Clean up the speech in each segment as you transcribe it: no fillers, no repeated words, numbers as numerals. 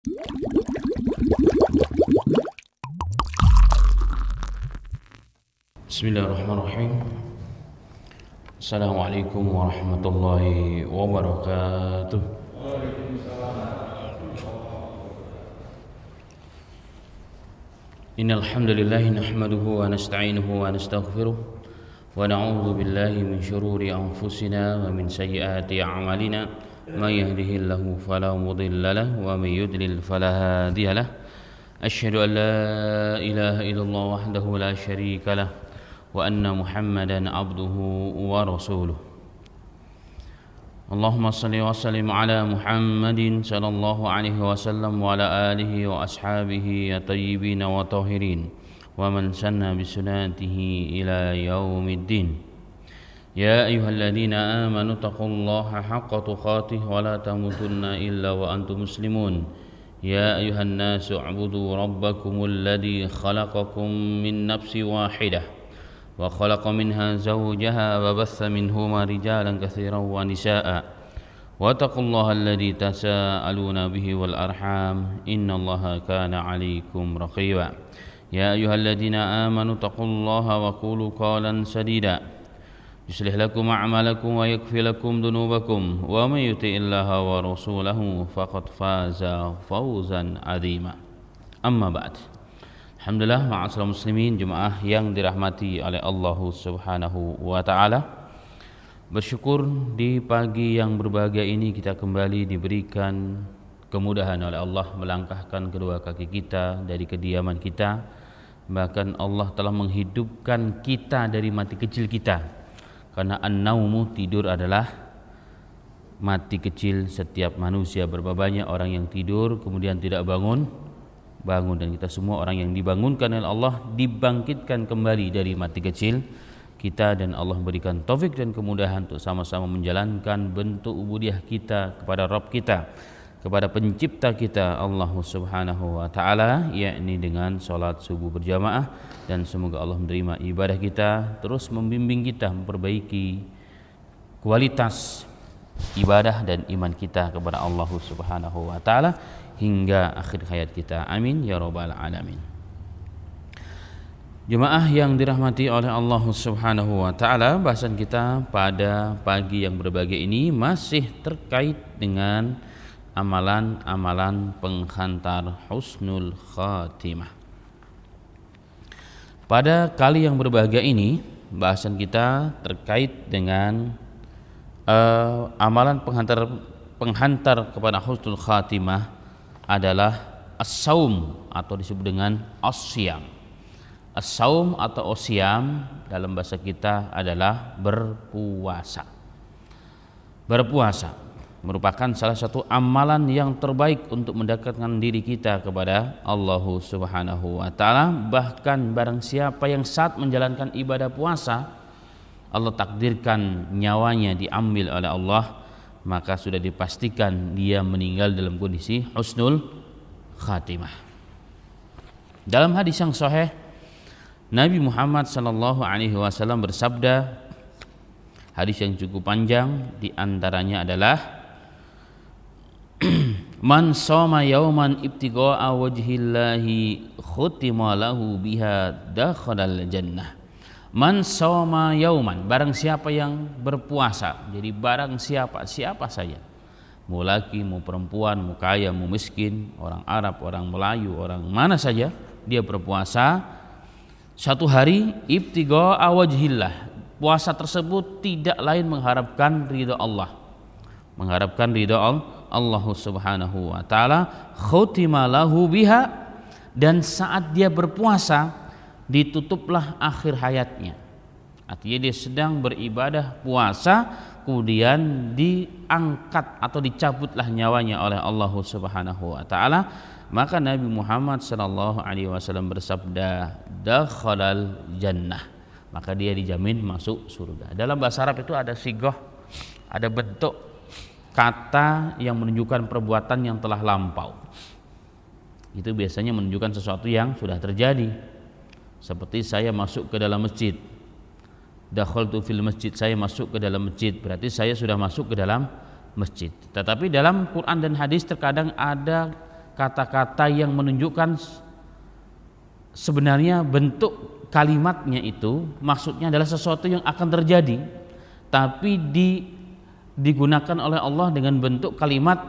Bismillahirrahmanirrahim. Assalamualaikum warahmatullahi wabarakatuh. Innal hamdalillah nahmaduhu wa nasta'inuhu wa nastaghfiruh wa na'udzu billahi min shururi anfusina wa min sayyiati a'malina may yahdihillahu fala mudilla lahu wa may yudlil fala hadiya lahu. Asyhadu an la ilaha illallah wahdahu la syarika lahu wa anna Muhammadan abduhu wa rasuluh. Allahumma salli wa sallim ala Muhammadin sallallahu alaihi wasallam wa ala alihi wa ashabihi at-tayyibin wa tahirin wa man sanna bi sunnatihi ila yaumiddin. Ya ayyuhalladzina amanu taqullaha haqqa tuqatih wa la tamutunna illa wa antum muslimun. Ya ayyuhan nasu u'budu rabbakumul ladzi khalaqakum min nafsin wahidah wa khalaqa minha zawjaha wa batha minhuma rijalan katsiran wa nisaa'a wa taqullaha alladzi tasaaluna bihi wal arham innallaha kana 'alaikum raqiba. Ya ayyuhalladzina amanu taqullaha wa qulu qawlan sadida yuslih lakum a'malakum wa yaghfir lakum dhunubakum wa may yuti'illaha wa rasulahu faqad faza fawzan 'azima. Amma ba'd. Alhamdulillah, ma'asyiral muslimin, jemaah yang dirahmati oleh Allah Subhanahu wa taala. Bersyukur di pagi yang berbahagia ini kita kembali diberikan kemudahan oleh Allah melangkahkan kedua kaki kita dari kediaman kita. Bahkan Allah telah menghidupkan kita dari mati kecil kita. Karena an-naumu, tidur adalah mati kecil setiap manusia. Berapa banyak orang yang tidur kemudian tidak bangun, dan kita semua orang yang dibangunkan oleh Allah, dibangkitkan kembali dari mati kecil kita, dan Allah berikan taufik dan kemudahan untuk sama-sama menjalankan bentuk ubudiyah kita kepada Rabb kita, kepada pencipta kita Allah Subhanahu wa taala, yakni dengan salat subuh berjamaah. Dan semoga Allah menerima ibadah kita, terus membimbing kita memperbaiki kualitas ibadah dan iman kita kepada Allah Subhanahu wa taala hingga akhir hayat kita. Amin ya rabbal alamin. Jemaah yang dirahmati oleh Allah Subhanahu wa taala, bahasan kita pada pagi yang berbahagia ini masih terkait dengan amalan-amalan penghantar husnul khatimah. Pada kali yang berbahagia ini, bahasan kita terkait dengan amalan penghantar kepada husnul khatimah adalah as-saum atau disebut dengan as-siyam. As-saum atau as-siyam dalam bahasa kita adalah berpuasa. Berpuasa merupakan salah satu amalan yang terbaik untuk mendekatkan diri kita kepada Allah Subhanahu wa taala. Bahkan barang siapa yang saat menjalankan ibadah puasa Allah takdirkan nyawanya diambil oleh Allah, maka sudah dipastikan dia meninggal dalam kondisi husnul khatimah. Dalam hadis yang sahih, Nabi Muhammad sallallahu alaihi wasallam bersabda, hadis yang cukup panjang, di antaranya adalah man shoma yauman ibtigha'a wajhillahi khutima lahu biha dakhalal jannah. Man shoma yauman, barang siapa yang berpuasa. Jadi barang siapa saja, mau laki, mau perempuan, mau kaya, mau miskin, orang Arab, orang Melayu, orang mana saja, dia berpuasa satu hari ibtigha'a wajhillah. Puasa tersebut tidak lain mengharapkan ridha Allah, mengharapkan ridha Allah Subhanahu wa taala. Khutima lahu biha, dan saat dia berpuasa ditutuplah akhir hayatnya. Artinya dia sedang beribadah puasa, kemudian diangkat atau dicabutlah nyawanya oleh Allah Subhanahu wa taala. Maka Nabi Muhammad sallallahu alaihi wasallam bersabda, dakhalal jannah, maka dia dijamin masuk surga. Dalam bahasa Arab itu ada sighah, ada bentuk kata yang menunjukkan perbuatan yang telah lampau. Itu biasanya menunjukkan sesuatu yang sudah terjadi. Seperti saya masuk ke dalam masjid, dakhaltu fil masjid, saya masuk ke dalam masjid, berarti saya sudah masuk ke dalam masjid. Tetapi dalam Quran dan hadis terkadang ada kata-kata yang menunjukkan sebenarnya bentuk kalimatnya itu maksudnya adalah sesuatu yang akan terjadi, tapi digunakan oleh Allah dengan bentuk kalimat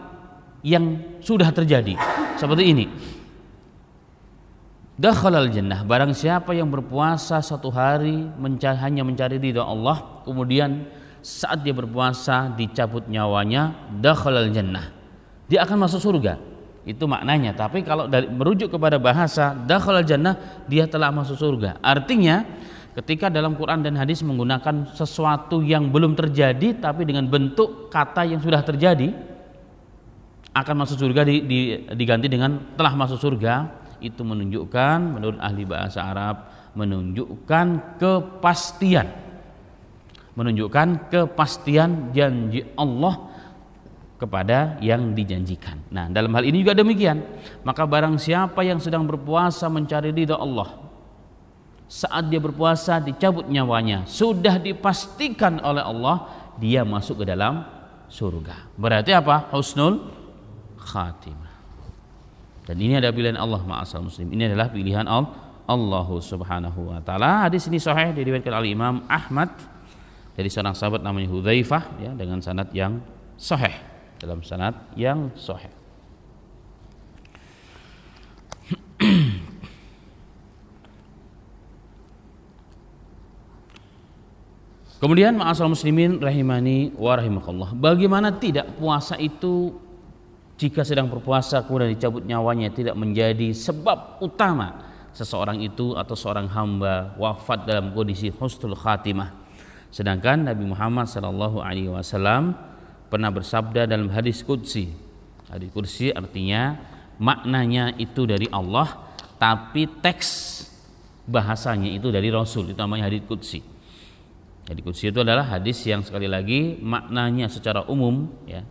yang sudah terjadi. Seperti ini. Dakhalal jannah, barang siapa yang berpuasa satu hari hanya mencari ridha Allah, kemudian saat dia berpuasa dicabut nyawanya, dakhalal jannah, dia akan masuk surga. Itu maknanya. Tapi kalau merujuk kepada bahasa dakhalal jannah, dia telah masuk surga. Artinya ketika dalam Quran dan hadis menggunakan sesuatu yang belum terjadi tapi dengan bentuk kata yang sudah terjadi, akan masuk surga diganti dengan telah masuk surga, itu menunjukkan menurut ahli bahasa Arab menunjukkan kepastian janji Allah kepada yang dijanjikan. Nah, dalam hal ini juga demikian. Maka barang siapa yang sedang berpuasa mencari ridha Allah, saat dia berpuasa dicabut nyawanya, sudah dipastikan oleh Allah dia masuk ke dalam surga. Berarti apa? Husnul khatimah. Dan ini ada pilihan Allah, ma'asal muslim. Ini adalah pilihan Allah Subhanahu wa taala. Hadis ini sahih diriwayatkan oleh Imam Ahmad dari seorang sahabat namanya Hudzaifah, ya, dengan sanad yang sahih. Dalam sanad yang sahih. Kemudian ma'asal muslimin rahimani wa rahimakallah, bagaimana tidak puasa itu jika sedang berpuasa kemudian dicabut nyawanya tidak menjadi sebab utama seseorang itu atau seorang hamba wafat dalam kondisi husnul khatimah. Sedangkan Nabi Muhammad SAW pernah bersabda dalam hadis qudsi. Hadis qudsi artinya maknanya itu dari Allah, tapi teks bahasanya itu dari Rasul. Itu namanya hadis qudsi. Hadis qudsi itu adalah hadis yang sekali lagi maknanya secara umum, ya,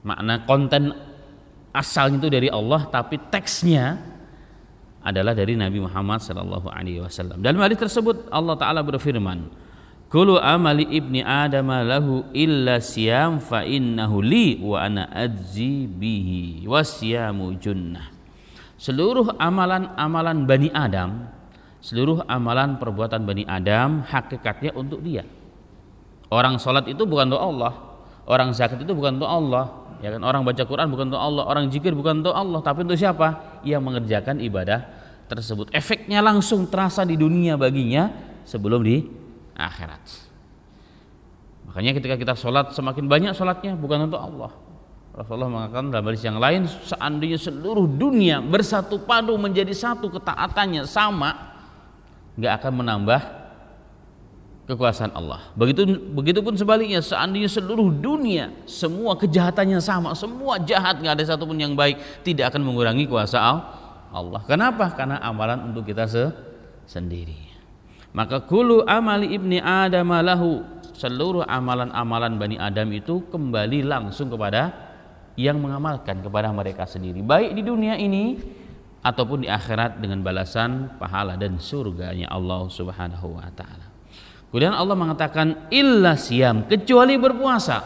makna konten asalnya itu dari Allah, tapi teksnya adalah dari Nabi Muhammad SAW. Dalam hadis tersebut Allah Ta'ala berfirman, kullu amali ibni adama lahu illa siyam fa innahu li wa ana ajzi bihi wasyamu junnah. Seluruh amalan-amalan Bani Adam, seluruh amalan perbuatan Bani Adam hakikatnya untuk dia. Orang sholat itu bukan untuk Allah, orang zakat itu bukan untuk Allah, ya kan? Orang baca Quran bukan untuk Allah, orang zikir bukan untuk Allah, tapi untuk siapa? Yang mengerjakan ibadah tersebut. Efeknya langsung terasa di dunia baginya sebelum di akhirat. Makanya ketika kita sholat, semakin banyak sholatnya bukan untuk Allah. Rasulullah mengatakan dalam hadis yang lain, seandainya seluruh dunia bersatu padu menjadi satu ketaatannya sama, nggak akan menambah kekuasaan Allah. Begitupun sebaliknya, seandainya seluruh dunia semua kejahatannya sama, semua jahat, nggak ada satupun yang baik, tidak akan mengurangi kuasa Allah. Kenapa? Karena amalan untuk kita sendiri. Maka kullu amali ibni adam lahu, seluruh amalan-amalan Bani Adam itu kembali langsung kepada yang mengamalkan, kepada mereka sendiri, baik di dunia ini ataupun di akhirat dengan balasan pahala dan surganya Allah Subhanahu wa taala. Kemudian Allah mengatakan illa siyam, kecuali berpuasa.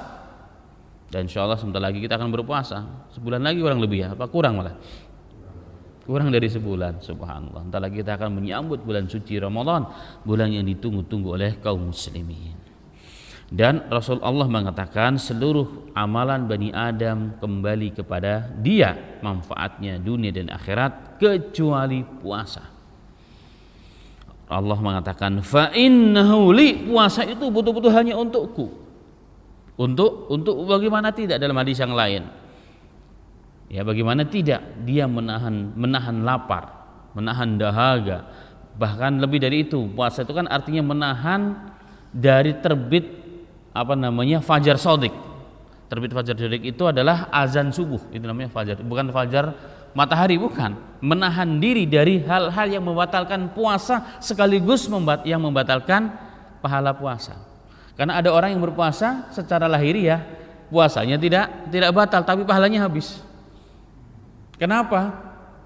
Dan insyaallah sebentar lagi kita akan berpuasa. Sebulan lagi kurang lebih, ya, apa kurang malah? Kurang dari sebulan, subhanallah. Entar lagi kita akan menyambut bulan suci Ramadan, bulan yang ditunggu-tunggu oleh kaum muslimin. Dan Rasulullah mengatakan seluruh amalan Bani Adam kembali kepada dia, manfaatnya dunia dan akhirat, kecuali puasa. Allah mengatakan fa innahu li, puasa itu betul-betul hanya untukku. Untuk bagaimana tidak dalam hadis yang lain? Ya, bagaimana tidak dia menahan lapar, menahan dahaga, bahkan lebih dari itu. Puasa itu kan artinya menahan dari terbit fajar shadiq. Terbit fajar shadiq itu adalah azan subuh, itu namanya fajar, bukan fajar matahari, bukan. Menahan diri dari hal-hal yang membatalkan puasa sekaligus yang membatalkan pahala puasa. Karena ada orang yang berpuasa secara lahiriah, puasanya tidak batal tapi pahalanya habis. Kenapa?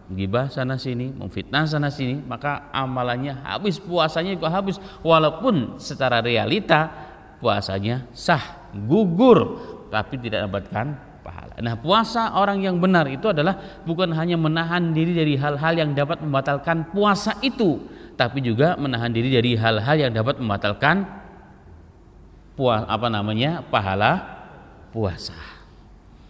Gibah sana sini, memfitnah sana sini, maka amalannya habis, puasanya juga habis, walaupun secara realita puasanya sah, gugur, tapi tidak dapatkan pahala. Nah, puasa orang yang benar itu adalah bukan hanya menahan diri dari hal-hal yang dapat membatalkan puasa itu, tapi juga menahan diri dari hal-hal yang dapat membatalkan pahala puasa.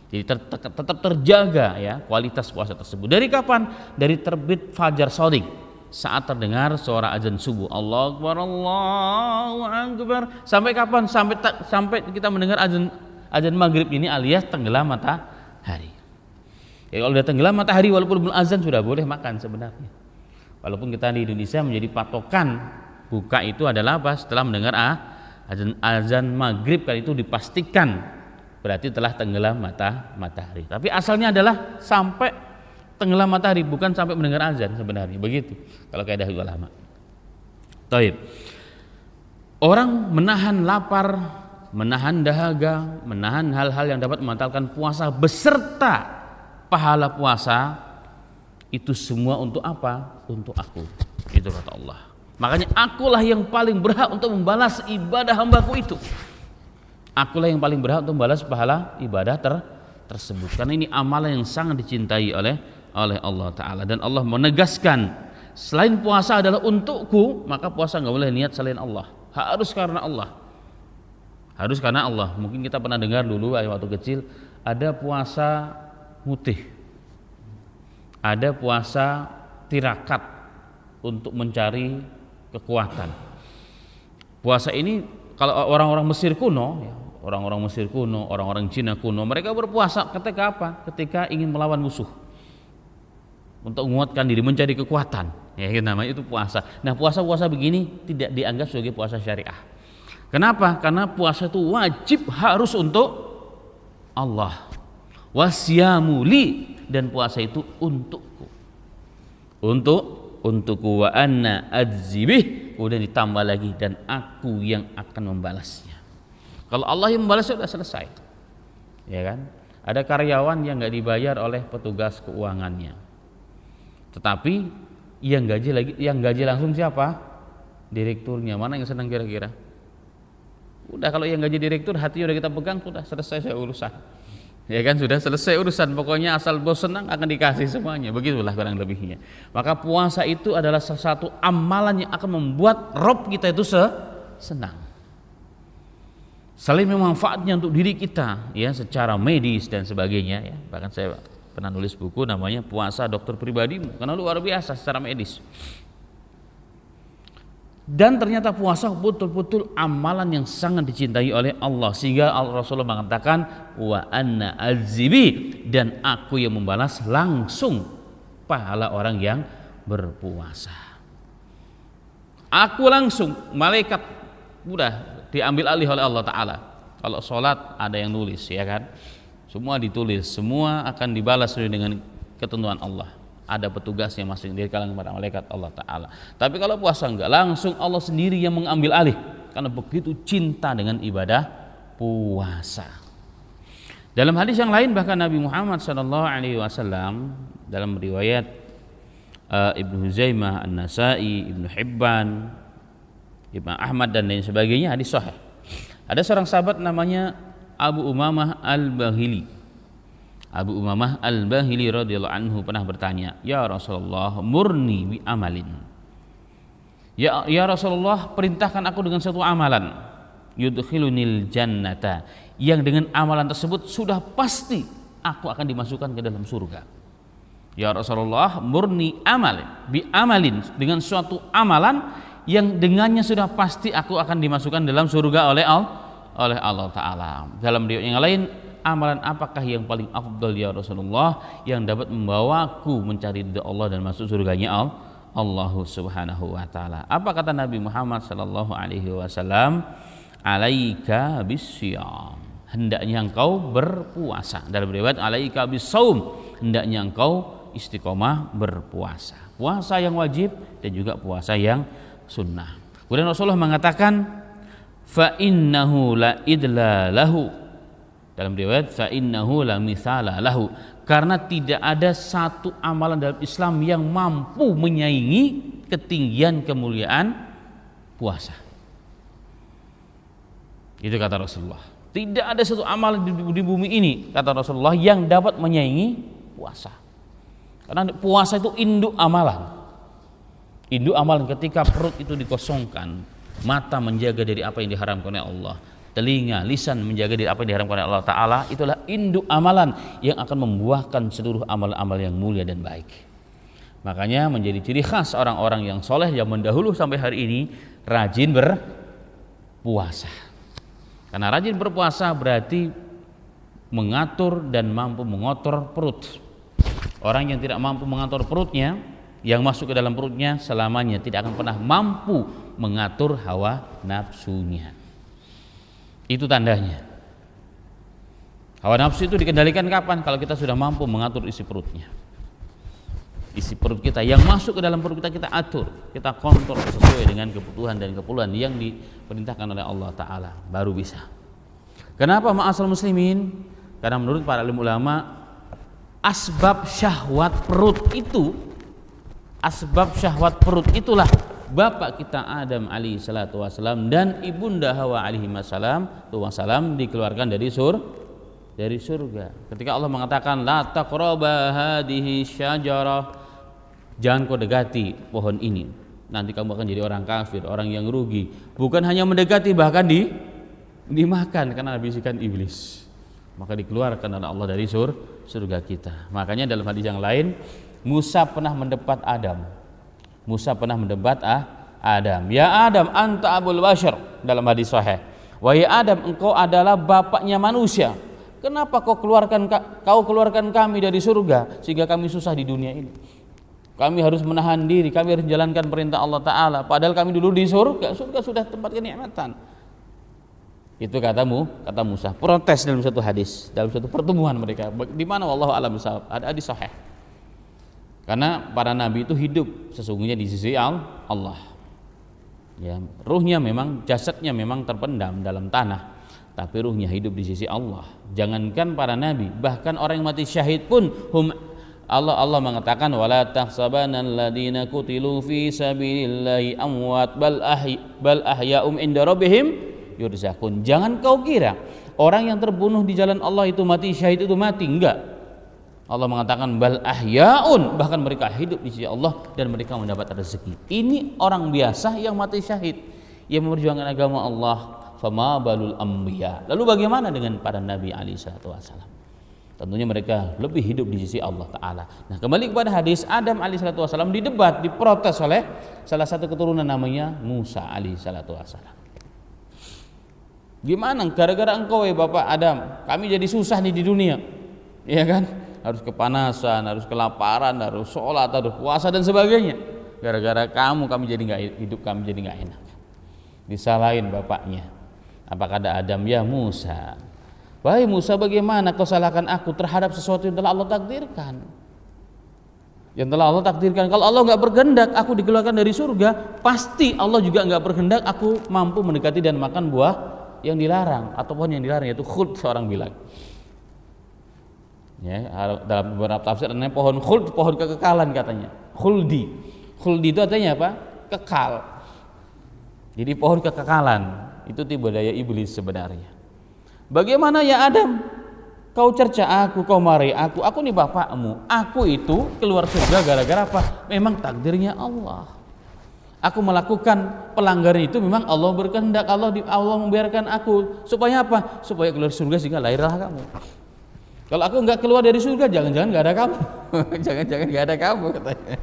Jadi tetap terjaga ya kualitas puasa tersebut. Dari kapan? Dari terbit fajar shadiq, saat terdengar suara azan subuh, Allahu Akbar, Allahu Akbar. Sampai kapan? Sampai kita mendengar azan maghrib ini alias tenggelam matahari. Ya, kalau udah tenggelam matahari walaupun belum azan sudah boleh makan sebenarnya. Walaupun kita di Indonesia menjadi patokan buka itu adalah apa? Setelah mendengar azan maghrib, kali itu dipastikan berarti telah tenggelam matahari. Tapi asalnya adalah sampai tenggelam matahari, bukan sampai mendengar azan sebenarnya. Begitu kalau kaidah ulama. Taib. Orang menahan lapar, menahan dahaga, menahan hal-hal yang dapat membatalkan puasa beserta pahala puasa, itu semua untuk apa? Untuk aku. Itu kata Allah. Makanya akulah yang paling berhak untuk membalas ibadah hambaku itu. Akulah yang paling berhak untuk membalas pahala ibadah tersebut. Karena ini amalan yang sangat dicintai oleh Allah Ta'ala. Dan Allah menegaskan, selain puasa adalah untukku, maka puasa nggak boleh niat selain Allah. Harus karena Allah. Harus karena Allah. Mungkin kita pernah dengar dulu waktu kecil, ada puasa mutih, ada puasa tirakat untuk mencari kekuatan. Puasa ini kalau orang-orang Mesir kuno, orang-orang Cina kuno, mereka berpuasa ketika apa? Ketika ingin melawan musuh, untuk menguatkan diri, mencari kekuatan. Ya, namanya itu puasa. Nah, puasa-puasa begini tidak dianggap sebagai puasa syariah. Kenapa? Karena puasa itu wajib harus untuk Allah. Wasyamu li, dan puasa itu untukku. Untukku wa anna adzibih, kemudian ditambah lagi dan aku yang akan membalasnya. Kalau Allah yang membalasnya sudah selesai. Ya kan? Ada karyawan yang enggak dibayar oleh petugas keuangannya. Tetapi yang gaji langsung siapa? Direkturnya. Mana yang senang kira-kira? Udah, kalau yang gaji direktur hatinya udah kita pegang, sudah selesai urusan. Ya kan, sudah selesai urusan. Pokoknya asal bos senang akan dikasih semuanya. Begitulah kurang lebihnya. Maka puasa itu adalah salah satu amalan yang akan membuat Rob kita itu senang. Selain manfaatnya untuk diri kita ya secara medis dan sebagainya ya. Bahkan saya pernah nulis buku namanya Puasa Dokter Pribadimu, karena luar biasa secara medis. Dan ternyata puasa betul-betul amalan yang sangat dicintai oleh Allah, sehingga Rasulullah mengatakan wa anna azibi, dan aku yang membalas langsung pahala orang yang berpuasa. Aku langsung, malaikat udah diambil alih oleh Allah Ta'ala. Kalau sholat ada yang nulis ya kan, semua ditulis, semua akan dibalas dengan ketentuan Allah. Ada petugasnya masing dari kalangan para malaikat Allah Ta'ala. Tapi kalau puasa enggak, langsung Allah sendiri yang mengambil alih, karena begitu cinta dengan ibadah puasa. Dalam hadis yang lain bahkan Nabi Muhammad SAW dalam riwayat Ibnu Huzaimah, An-Nasai, Ibnu Hibban, Ibnu Ahmad dan lain sebagainya, hadis sahih. Ada seorang sahabat namanya Abu Umamah Al-Bahili. Abu Umamah Al-Bahili radhiyallahu anhu pernah bertanya, "Ya Rasulullah, murni bi amalin." Ya Rasulullah, perintahkan aku dengan satu amalan, yudkhilunil jannata, yang dengan amalan tersebut sudah pasti aku akan dimasukkan ke dalam surga. Ya Rasulullah, murni amalin bi amalin, dengan suatu amalan yang dengannya sudah pasti aku akan dimasukkan dalam surga oleh Allah Ta'ala. Dalam riwayat yang lain, amalan apakah yang paling afdal ya Rasulullah, yang dapat membawaku mencari ridha Allah dan masuk surganya Allah Subhanahu wa Ta'ala? Apa kata Nabi Muhammad sallallahu alaihi wasallam? Alaika bisyam, hendaknya engkau berpuasa. Dalam riwayat alaika bisaum, hendaknya engkau istiqomah berpuasa. Puasa yang wajib dan juga puasa yang sunnah. Kemudian Rasulullah mengatakan fa innahu la idla lahu, dalam riwayat fa innahu la mithala lahu, karena tidak ada satu amalan dalam Islam yang mampu menyaingi ketinggian kemuliaan puasa. Itu kata Rasulullah. Tidak ada satu amal di bumi ini, kata Rasulullah, yang dapat menyaingi puasa. Karena puasa itu induk amalan. Induk amalan ketika perut itu dikosongkan, mata menjaga dari apa yang diharamkan oleh Allah, telinga, lisan menjaga dari apa yang diharamkan oleh Allah Ta'ala, itulah induk amalan yang akan membuahkan seluruh amal-amal yang mulia dan baik. Makanya menjadi ciri khas orang-orang yang soleh zaman dahulu sampai hari ini rajin berpuasa. Karena rajin berpuasa berarti mengatur dan mampu mengotor perut. Orang yang tidak mampu mengatur perutnya, yang masuk ke dalam perutnya selamanya tidak akan pernah mampu mengatur hawa nafsunya. Itu tandanya. Hawa nafsu itu dikendalikan kapan? Kalau kita sudah mampu mengatur isi perutnya. Isi perut kita yang masuk ke dalam perut kita atur, kita kontrol sesuai dengan kebutuhan dan keperluan yang diperintahkan oleh Allah Ta'ala, baru bisa. Kenapa ma'asal muslimin? Karena menurut para ulama, asbab syahwat perut itulah bapak kita Adam alaihi salatu wassalam dan ibunda Hawa alaihi wassalam dikeluarkan dari surga. Ketika Allah mengatakan la taqraba hadhihi syajarah, jangan kau dekati pohon ini, nanti kamu akan jadi orang kafir, orang yang rugi. Bukan hanya mendekati, bahkan dimakan karena bisikan iblis. Maka dikeluarkan oleh Allah dari surga kita. Makanya dalam hadis yang lain, Musa pernah mendebat Adam. Ya Adam, anta abul bashar, dalam hadis sahih. Wahai Adam, engkau adalah bapaknya manusia. Kenapa kau keluarkan kami dari surga sehingga kami susah di dunia ini? Kami harus menahan diri, kami harus menjalankan perintah Allah Ta'ala, padahal kami dulu di surga sudah tempat kenikmatan. Itu kata Musa, protes dalam satu hadis, dalam satu pertemuan mereka, di mana wallahu a'lam bishawab, ada hadis sahih. Karena para nabi itu hidup sesungguhnya di sisi Allah. Ya, ruhnya memang, jasadnya memang terpendam dalam tanah, tapi ruhnya hidup di sisi Allah. Jangankan para nabi, bahkan orang yang mati syahid pun Allah mengatakan wala tahsabanna alladziina qutilu fi sabilillahi amwat bal ahya'um inda rabbihim yurzaqun. Jangan kau kira orang yang terbunuh di jalan Allah itu mati syahid itu mati, enggak. Allah mengatakan bal ahya'un, bahkan mereka hidup di sisi Allah dan mereka mendapat rezeki. Ini orang biasa yang mati syahid, yang memperjuangkan agama Allah. Fama balul anbiya. Lalu bagaimana dengan para nabi alaihi salatu wasallam? Tentunya mereka lebih hidup di sisi Allah Ta'ala. Nah, kembali kepada hadis, Adam alaihi salatu wasallam didebat, diprotes oleh salah satu keturunan namanya Musa alaihi salatu wasallam. Gimana gara-gara engkau ya Bapak Adam, kami jadi susah nih di dunia. Iya kan? Harus kepanasan, harus kelaparan, harus sholat, harus puasa dan sebagainya. Gara-gara kamu kami jadi nggak enak. Disalahin bapaknya. Apa kata Adam? Ya Musa, wahai Musa, bagaimana kau salahkan aku terhadap sesuatu yang telah Allah takdirkan? Yang telah Allah takdirkan. Kalau Allah nggak berkehendak aku dikeluarkan dari surga, pasti Allah juga nggak berkehendak aku mampu mendekati dan makan buah yang dilarang ataupun yang dilarang, yaitu khuld, seorang bilang. Ya, dalam beberapa tafsir namanya pohon khuld, pohon kekekalan katanya. Khuldi itu artinya apa? Kekal. Jadi pohon kekekalan itu tiba daya iblis sebenarnya. Bagaimana ya Adam? Kau cerca aku, kau marahi aku nih bapakmu. Aku itu keluar surga gara-gara apa? Memang takdirnya Allah. Aku melakukan pelanggaran itu memang Allah berkehendak, Allah membiarkan aku supaya apa? Supaya keluar surga sehingga lahirlah kamu. Kalau aku nggak keluar dari surga, jangan-jangan nggak ada kamu. Jangan-jangan nggak ada kamu katanya.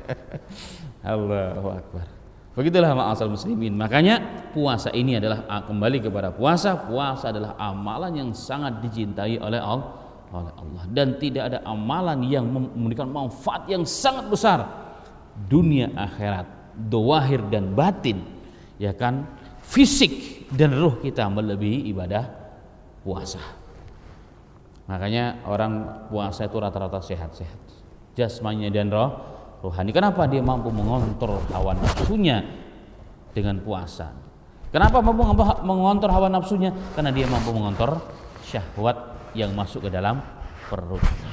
Allahu Akbar. Begitulah ma'asal muslimin. Makanya puasa ini adalah, kembali kepada puasa adalah amalan yang sangat dicintai oleh Allah, dan tidak ada amalan yang memberikan manfaat yang sangat besar dunia akhirat, zahir dan batin, ya kan, fisik dan ruh kita melebihi ibadah puasa. Makanya orang puasa itu rata-rata sehat-sehat jasmaninya dan rohani. Kenapa dia mampu mengontrol hawa nafsunya dengan puasa? Kenapa mampu mengontrol hawa nafsunya? Karena dia mampu mengontrol syahwat yang masuk ke dalam perutnya.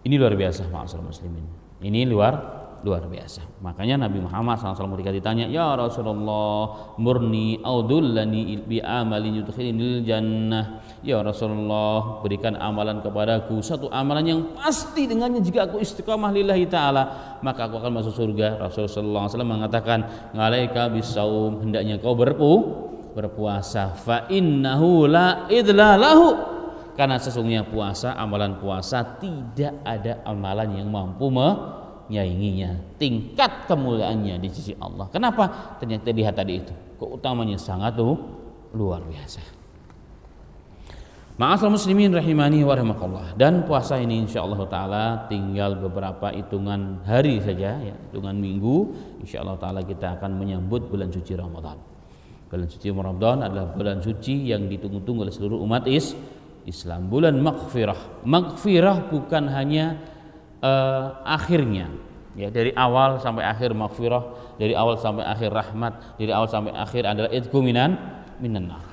Ini luar biasa ma'asyiral muslimin. Ini luar luar biasa. Makanya Nabi Muhammad SAW ketika ditanya, ya Rasulullah, murni audullani bi amalin yudkhilnil jannah. Ya Rasulullah, berikan amalan kepadaku, satu amalan yang pasti dengannya jika aku istiqamah lillahi ta'ala maka aku akan masuk surga. Rasulullah SAW mengatakan, ngalaika bisaum, hendaknya kau berpuasa, fa innahu la idlalahu, karena sesungguhnya puasa, amalan puasa tidak ada amalan yang mampu menyainginya tingkat kemuliaannya di sisi Allah. Kenapa? Ternyata lihat tadi itu, keutamanya sangat luar biasa. Ma'asal muslimin rahimani wa rahimakallah. Dan puasa ini insyaallah taala tinggal beberapa hitungan hari saja ya, hitungan minggu, insyaallah taala kita akan menyambut bulan suci Ramadan. Bulan suci Ramadan adalah bulan suci yang ditunggu-tunggu oleh seluruh umat Islam. Bulan maghfirah. Maghfirah bukan hanya akhirnya ya, dari awal sampai akhir maghfirah, dari awal sampai akhir rahmat, dari awal sampai akhir adalah idku minan nar.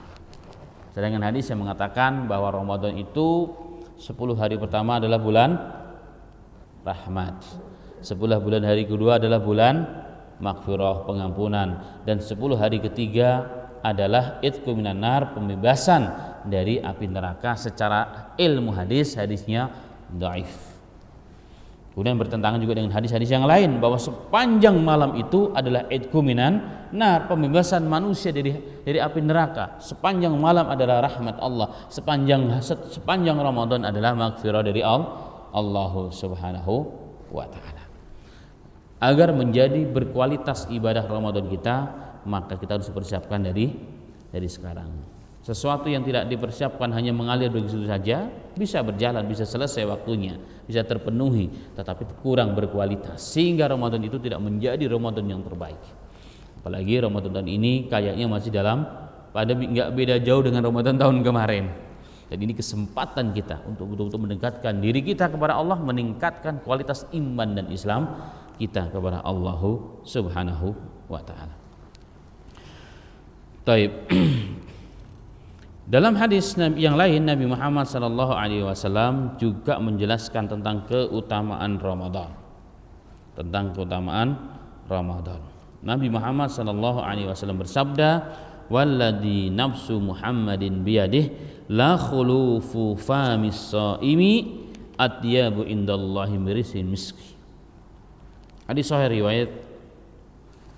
Sedangkan hadis yang mengatakan bahwa Ramadan itu 10 hari pertama adalah bulan rahmat, 10 bulan hari kedua adalah bulan maghfirah, pengampunan, dan 10 hari ketiga adalah idku minan nar, pembebasan dari api neraka. Secara ilmu hadisnya dhaif. Kemudian bertentangan juga dengan hadis-hadis yang lain bahwa sepanjang malam itu adalah idku minan nar, pembebasan manusia dari api neraka. Sepanjang malam adalah rahmat Allah. Sepanjang Ramadan adalah maghfirah dari Allah Subhanahu wa taala. Agar menjadi berkualitas ibadah Ramadan kita, maka kita harus persiapkan dari sekarang. Sesuatu yang tidak dipersiapkan hanya mengalir begitu saja, bisa berjalan, bisa selesai waktunya, bisa terpenuhi, tetapi kurang berkualitas, sehingga Ramadan itu tidak menjadi Ramadan yang terbaik. Apalagi Ramadan tahun ini kayaknya masih nggak beda jauh dengan Ramadan tahun kemarin. Dan ini kesempatan kita untuk betul-betul mendekatkan diri kita kepada Allah, meningkatkan kualitas iman dan Islam kita kepada Allah Subhanahu wa taala. Taib. Dalam hadis yang lain, Nabi Muhammad SAW juga menjelaskan tentang keutamaan Ramadan. Nabi Muhammad SAW bersabda, "Walladzi nafsu Muhammadin biyadih, la khulufu famis shaimi atyabu indallahi mirisin miski." Hadis sahih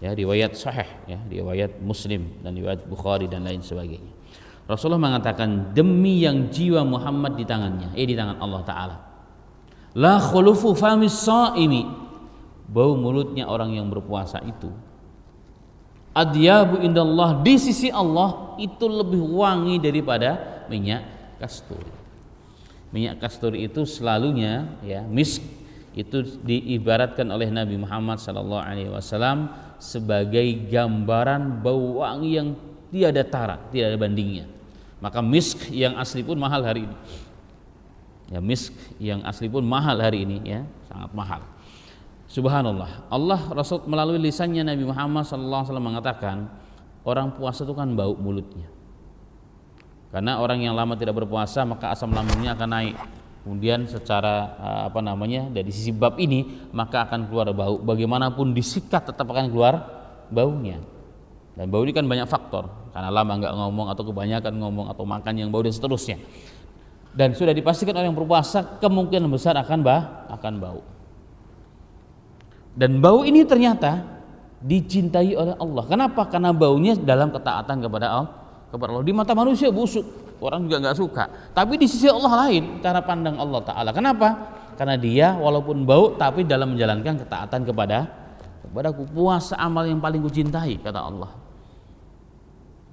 riwayat sahih ya, riwayat Muslim dan riwayat Bukhari dan lain sebagainya. Rasulullah mengatakan, demi yang jiwa Muhammad di tangannya, di tangan Allah Ta'ala, la khulufu famis shaimi, bau mulutnya orang yang berpuasa itu, adyabu indallah, di sisi Allah itu lebih wangi daripada minyak kasturi. Minyak kasturi itu selalunya ya, misk itu diibaratkan oleh Nabi Muhammad SAW sebagai gambaran bau wangi yang tiada tara, tidak ada bandingnya. Maka misk yang asli pun mahal hari ini. Ya, misk yang asli pun mahal hari ini ya, sangat mahal. Subhanallah. Allah Rasul melalui lisannya Nabi Muhammad SAW mengatakan, orang puasa itu kan bau mulutnya. Karena orang yang lama tidak berpuasa maka asam lambungnya akan naik. Kemudian secara dari sisi bab ini maka akan keluar bau. Bagaimanapun disikat tetap akan keluar baunya. Dan bau ini kan banyak faktor, karena lama nggak ngomong atau kebanyakan ngomong atau makan yang bau dan seterusnya. Dan sudah dipastikan orang yang berpuasa kemungkinan besar akan bau. Dan bau ini ternyata dicintai oleh Allah. Kenapa? Karena baunya dalam ketaatan kepada Allah. Di mata manusia busuk, orang juga nggak suka. Tapi di sisi Allah lain cara pandang Allah Ta'ala. Kenapa? Karena dia walaupun bau tapi dalam menjalankan ketaatan kepadaku, puasa amal yang paling kucintai, kata Allah.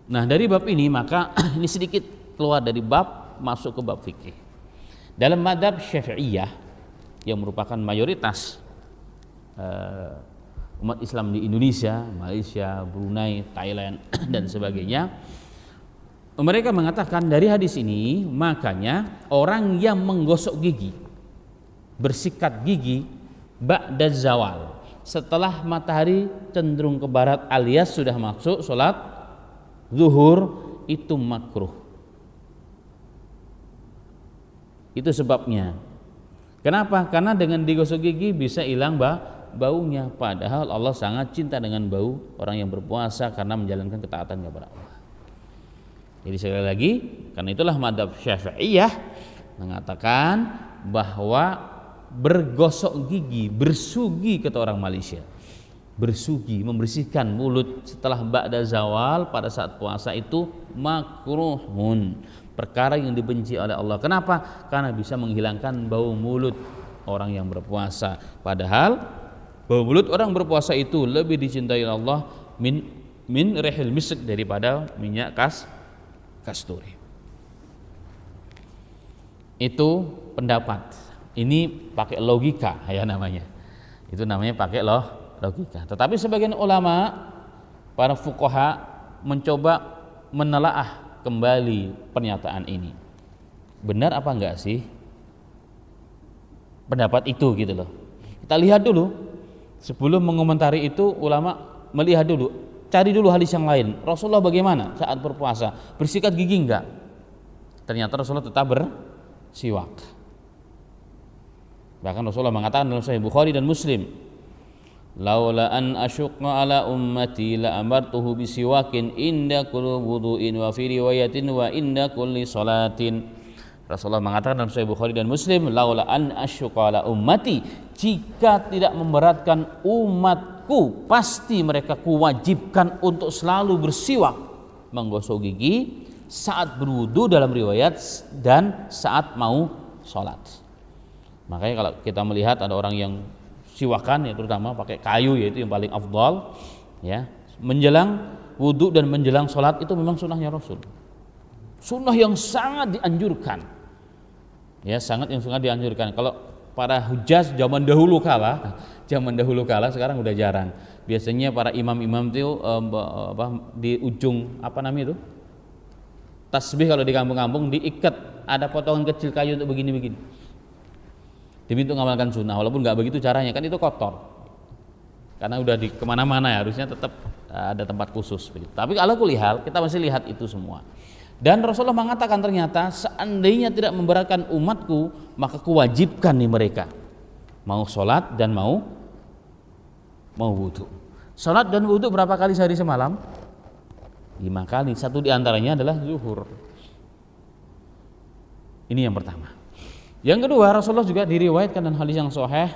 Nah, dari bab ini maka ini sedikit keluar dari bab, masuk ke bab fikih. Dalam mazhab Syafi'iyah yang merupakan mayoritas umat Islam di Indonesia, Malaysia, Brunei, Thailand dan sebagainya, mereka mengatakan dari hadis ini makanya orang yang menggosok gigi, bersikat gigi ba'da zawal, setelah matahari cenderung ke barat alias sudah masuk sholat zuhur, itu makruh. Itu sebabnya. Kenapa? Karena dengan digosok gigi bisa hilang baunya, padahal Allah sangat cinta dengan bau orang yang berpuasa karena menjalankan ketaatan kepada Allah. Jadi sekali lagi, karena itulah madzhab Syafi'iyah mengatakan bahwa bergosok gigi, bersugi kata orang Malaysia, bersugi, membersihkan mulut setelah ba'da zawal pada saat puasa itu makruhun, perkara yang dibenci oleh Allah. Kenapa? Karena bisa menghilangkan bau mulut orang yang berpuasa. Padahal bau mulut orang berpuasa itu lebih dicintai Allah min rihil misk, daripada minyak kasturi. Itu pendapat. Ini pakai logika ya namanya. Itu namanya pakai logika. Tetapi sebagian ulama, para fuqaha mencoba menelaah kembali pernyataan ini. Benar apa enggak sih pendapat itu gitu loh. Kita lihat dulu. Sebelum mengomentari itu, ulama melihat dulu, cari dulu hadis yang lain. Rasulullah bagaimana saat berpuasa? Bersikat gigi enggak? Ternyata Rasulullah tetap bersiwak. Bahkan Rasulullah mengatakan dalam Sahih Bukhari dan Muslim, laula an asyqa ala ummati la amartuhu bisiwakin inda kulli wudu'in wa fi riwayatin wa inda kulli salatin. Rasulullah mengatakan dalam Sahih Bukhari dan Muslim, laula an asyqa ala ummati, jika tidak memberatkan umatku pasti mereka kuwajibkan untuk selalu bersiwak, menggosok gigi saat berwudu dalam riwayat dan saat mau sholat. Makanya kalau kita melihat ada orang yang siwakan, ya terutama pakai kayu, yaitu yang paling afdal ya, menjelang wudu dan menjelang sholat, itu memang sunnahnya Rasul, sunnah yang sangat dianjurkan ya, sangat dianjurkan. Kalau para hujjaj zaman dahulu kala, sekarang udah jarang. Biasanya para imam-imam itu di ujung apa namanya itu tasbih, kalau di kampung-kampung diikat, ada potongan kecil kayu untuk begini-begini, demi untuk mengamalkan sunnah. Walaupun nggak begitu caranya, kan itu kotor, karena udah di kemana-mana ya, harusnya tetap ada tempat khusus begitu. Tapi ala kulli hal kita masih lihat itu semua. Dan Rasulullah mengatakan ternyata seandainya tidak memberatkan umatku, maka kuwajibkan nih mereka mau sholat dan mau wudu. Sholat dan wudu berapa kali sehari semalam? 5 kali. Satu diantaranya adalah zuhur. Ini yang pertama. Yang kedua, Rasulullah juga diriwayatkan dalam hadis yang sahih,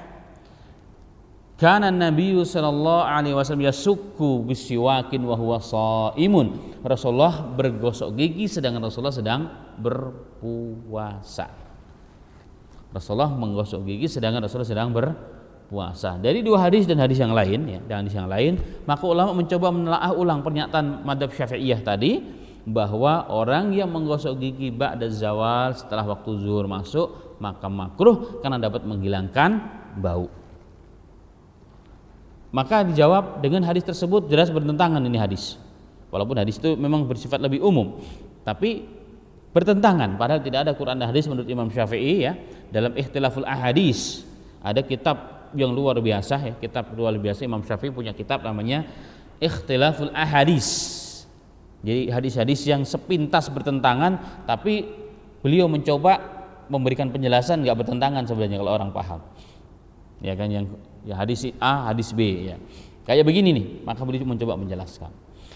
kana Nabi sallallahu alaihi wasallam yasukku bisiwakin wa huwa shaimun. Rasulullah bergosok gigi sedangkan Rasulullah sedang berpuasa. Rasulullah menggosok gigi sedangkan Rasulullah sedang berpuasa. Dari dua hadis dan hadis yang lain ya, dan hadis yang lain, maka ulama mencoba menelaah ulang pernyataan madzhab Syafi'iyah tadi, bahwa orang yang menggosok gigi ba'da zawal setelah waktu zuhur masuk maka makruh karena dapat menghilangkan bau. Maka dijawab dengan hadis tersebut jelas bertentangan ini hadis. Walaupun hadis itu memang bersifat lebih umum, tapi bertentangan, padahal tidak ada Quran dan hadis menurut Imam Syafi'i ya. Dalam Ikhtilaful Ahadits ada kitab yang luar biasa ya, kitab luar biasa. Imam Syafi'i punya kitab namanya Ikhtilaful Ahadits. Jadi hadis-hadis yang sepintas bertentangan, tapi beliau mencoba memberikan penjelasan nggak bertentangan sebenarnya kalau orang paham. Ya kan, yang ya hadis A, hadis B ya. Kayak begini nih, maka beliau mencoba menjelaskan.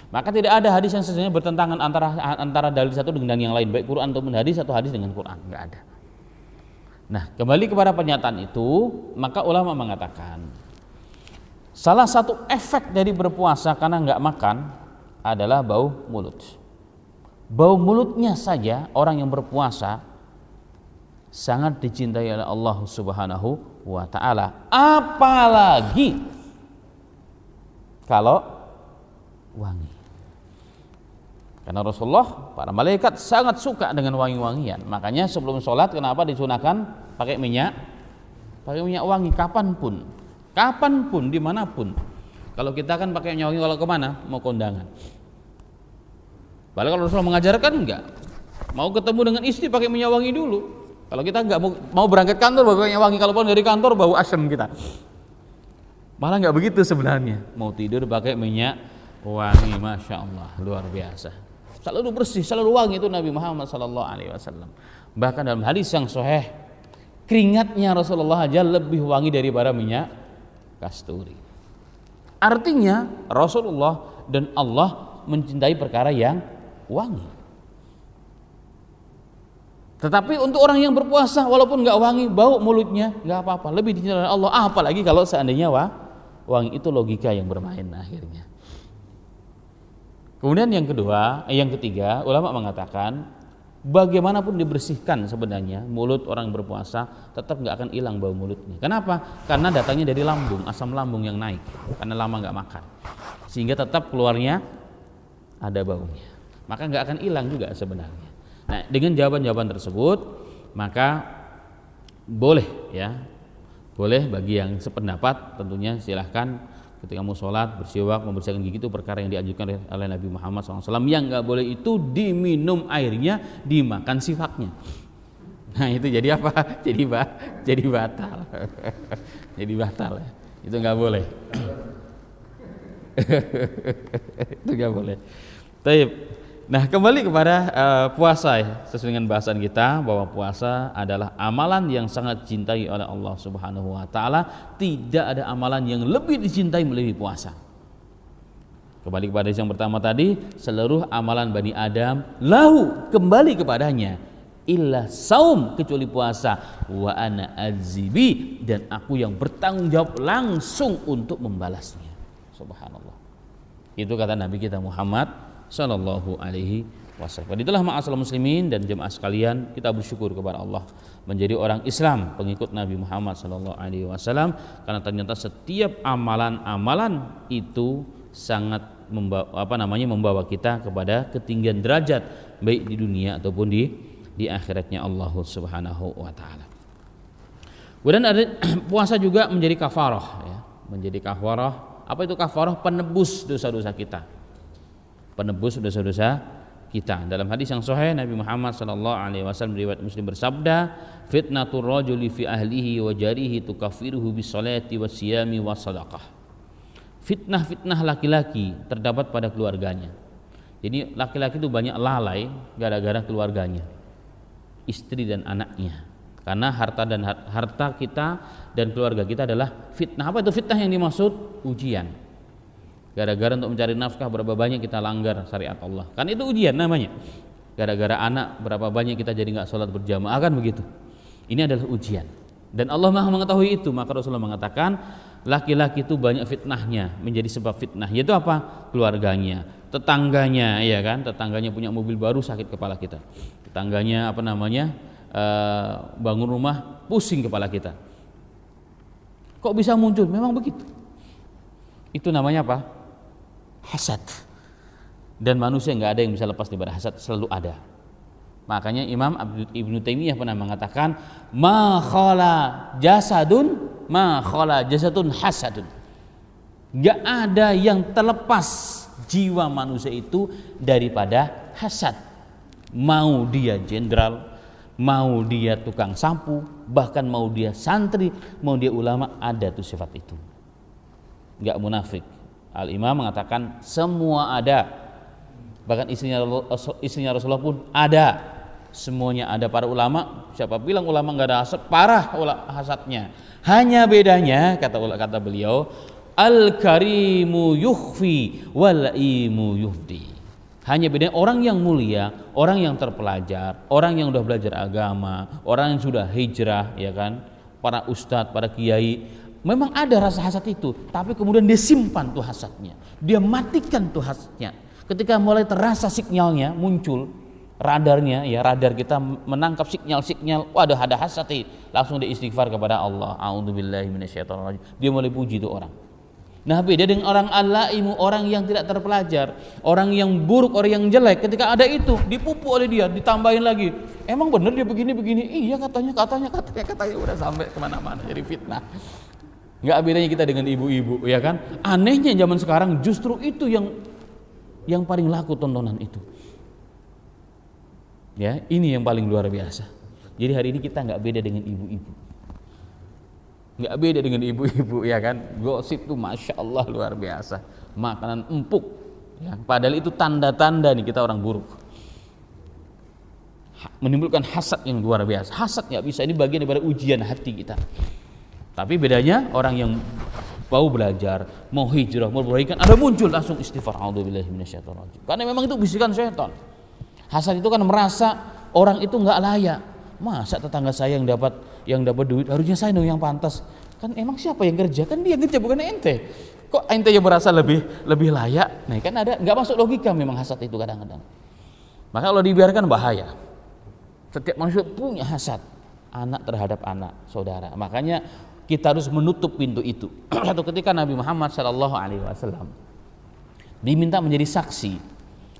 Maka tidak ada hadis yang sebenarnya bertentangan antara dalil satu dengan yang lain, baik Quran ataupun hadis atau hadis dengan Quran, nggak ada. Nah, kembali kepada pernyataan itu, maka ulama mengatakan salah satu efek dari berpuasa karena nggak makan adalah bau mulut. Bau mulutnya saja orang yang berpuasa sangat dicintai oleh Allah Subhanahu wa ta'ala, apalagi kalau wangi. Karena Rasulullah, para malaikat sangat suka dengan wangi-wangian. Makanya sebelum sholat kenapa disunahkan pakai minyak wangi kapanpun, dimanapun. Kalau kita kan pakai minyak wangi kalau kemana? Mau kondangan. Padahal kalau Rasulullah mengajarkan enggak, mau ketemu dengan istri pakai minyak wangi dulu. Kalau kita nggak mau berangkat kantor bawa minyak wangi, kalau dari kantor bau asam kita. Malah nggak begitu sebenarnya. Mau tidur pakai minyak wangi, masya Allah, luar biasa. Selalu bersih, selalu wangi itu Nabi Muhammad SAW. Bahkan dalam hadis yang sahih, keringatnya Rasulullah aja lebih wangi daripada minyak kasturi. Artinya Rasulullah dan Allah mencintai perkara yang wangi. Tetapi untuk orang yang berpuasa walaupun nggak wangi, bau mulutnya nggak apa-apa, lebih dicintai oleh Allah. Apalagi kalau seandainya wangi. Itu logika yang bermain akhirnya. Kemudian yang ketiga, ulama mengatakan bagaimanapun dibersihkan sebenarnya mulut orang berpuasa tetap nggak akan hilang bau mulutnya. Kenapa? Karena datangnya dari lambung, asam lambung yang naik karena lama nggak makan, sehingga tetap keluarnya ada baunya. Maka nggak akan hilang juga sebenarnya. Nah, dengan jawaban-jawaban tersebut maka boleh bagi yang sependapat tentunya silahkan ketika mau sholat bersiwak, membersihkan gigi itu perkara yang dianjurkan oleh Nabi Muhammad SAW. Yang nggak boleh itu diminum airnya, dimakan siwaknya. Nah itu jadi apa? Jadi batal. Jadi batal ya. Itu nggak boleh. Itu nggak boleh. Taib. Nah kembali kepada puasa ya. Sesuai dengan bahasan kita bahwa puasa adalah amalan yang sangat dicintai oleh Allah Subhanahu wa taala. Tidak ada amalan yang lebih dicintai melebihi puasa. Kembali kepada yang pertama tadi, seluruh amalan Bani Adam lahu kembali kepadanya, illa saum, kecuali puasa, wa ana azibi, dan aku yang bertanggung jawab langsung untuk membalasnya. Subhanallah. Itu kata Nabi kita Muhammad Sallallahu alaihi wasallam. Itulah ma'asyiral muslimin dan jemaah sekalian, kita bersyukur kepada Allah menjadi orang Islam, pengikut Nabi Muhammad Sallallahu alaihi wasallam, karena ternyata setiap amalan-amalan itu sangat membawa kita kepada ketinggian derajat baik di dunia ataupun di akhiratnya Allah Subhanahu wa taala. Kemudian ada puasa juga menjadi kafarah ya, menjadi kafarah. Apa itu kafarah? Penebus dosa-dosa kita. Penebus dosa-dosa kita. Dalam hadis yang sahih Nabi Muhammad sallallahu alaihi wasallam riwayat Muslim bersabda, fitnatur rajuli fi ahlihi wa jarihi tukaffiruhu bis salati was siyami was sadaqah. Fitnah laki-laki terdapat pada keluarganya. Jadi laki-laki itu banyak lalai gara-gara keluarganya, istri dan anaknya. Karena harta kita dan keluarga kita adalah fitnah. Apa itu fitnah yang dimaksud? Ujian. Gara-gara untuk mencari nafkah berapa banyak kita langgar syariat Allah, kan itu ujian namanya. Gara-gara anak berapa banyak kita jadi nggak sholat berjamaah, kan begitu. Ini adalah ujian dan Allah Maha mengetahui itu. Maka Rasulullah mengatakan laki-laki itu banyak fitnahnya, menjadi sebab fitnah, yaitu apa? Keluarganya, tetangganya, ya kan? Tetangganya punya mobil baru, sakit kepala kita. Tetangganya bangun rumah, pusing kepala kita. Kok bisa muncul? Memang begitu. Itu namanya apa? Hasad. Dan manusia nggak ada yang bisa lepas daripada hasad, selalu ada. Makanya Imam Ibnu Taimiyah pernah mengatakan, ma khala jasadun hasadun. Nggak ada yang terlepas jiwa manusia itu daripada hasad. Mau dia jenderal, mau dia tukang sapu, bahkan mau dia santri, mau dia ulama, ada tuh sifat itu. Nggak munafik. Al-Imam mengatakan semua ada. Bahkan istrinya Rasulullah pun ada. Semuanya ada. Para ulama, siapa bilang ulama nggak ada hasad? Parah hasadnya. Hanya bedanya kata beliau, al-karimu yukhfi wal-imu yufdi. Hanya bedanya orang yang mulia, orang yang terpelajar, orang yang sudah belajar agama, orang yang sudah hijrah, ya kan? Para ustadz, para kiai, memang ada rasa hasad itu, tapi kemudian dia simpan tuh hasadnya, dia matikan tuh hasadnya. Ketika mulai terasa sinyalnya muncul, radarnya, ya radar kita menangkap sinyal, waduh ada hasad, langsung dia istighfar kepada Allah. A'udzubillahi minasyaitonirrajim. Dia mulai puji itu orang. Nah beda dengan orang al-laimu, orang yang tidak terpelajar, orang yang buruk, orang yang jelek. Ketika ada itu dipupuk oleh dia, ditambahin lagi. Emang benar dia begini? Iya katanya udah sampai kemana-mana, jadi fitnah. Nggak bedanya kita dengan ibu-ibu, ya kan? Anehnya zaman sekarang justru itu yang paling laku tontonan itu. Ya, ini yang paling luar biasa. Jadi hari ini kita nggak beda dengan ibu-ibu. Nggak beda dengan ibu-ibu, ya kan? Gosip tuh masya Allah luar biasa. Makanan empuk, ya. Padahal itu tanda-tanda nih kita orang buruk. Menimbulkan hasad yang luar biasa. Hasad nggak bisa, ini bagian daripada ujian hati kita. Tapi bedanya orang yang mau belajar, mau hijrah, mau berbaikan, ada muncul langsung istighfar, a'udzubillahi minasyaitonirrajim. Karena memang itu bisikan setan. Hasad itu kan merasa orang itu nggak layak. Masa tetangga saya yang dapat duit, harusnya saya dong yang pantas. Kan emang siapa yang kerja? Kan dia kerja, bukan ente. Kok ente yang merasa lebih layak? Nah, kan ada nggak masuk logika memang hasad itu kadang-kadang. Maka kalau dibiarkan bahaya. Setiap manusia punya hasad, anak terhadap anak saudara. Makanya kita harus menutup pintu itu. Satu ketika Nabi Muhammad SAW diminta menjadi saksi.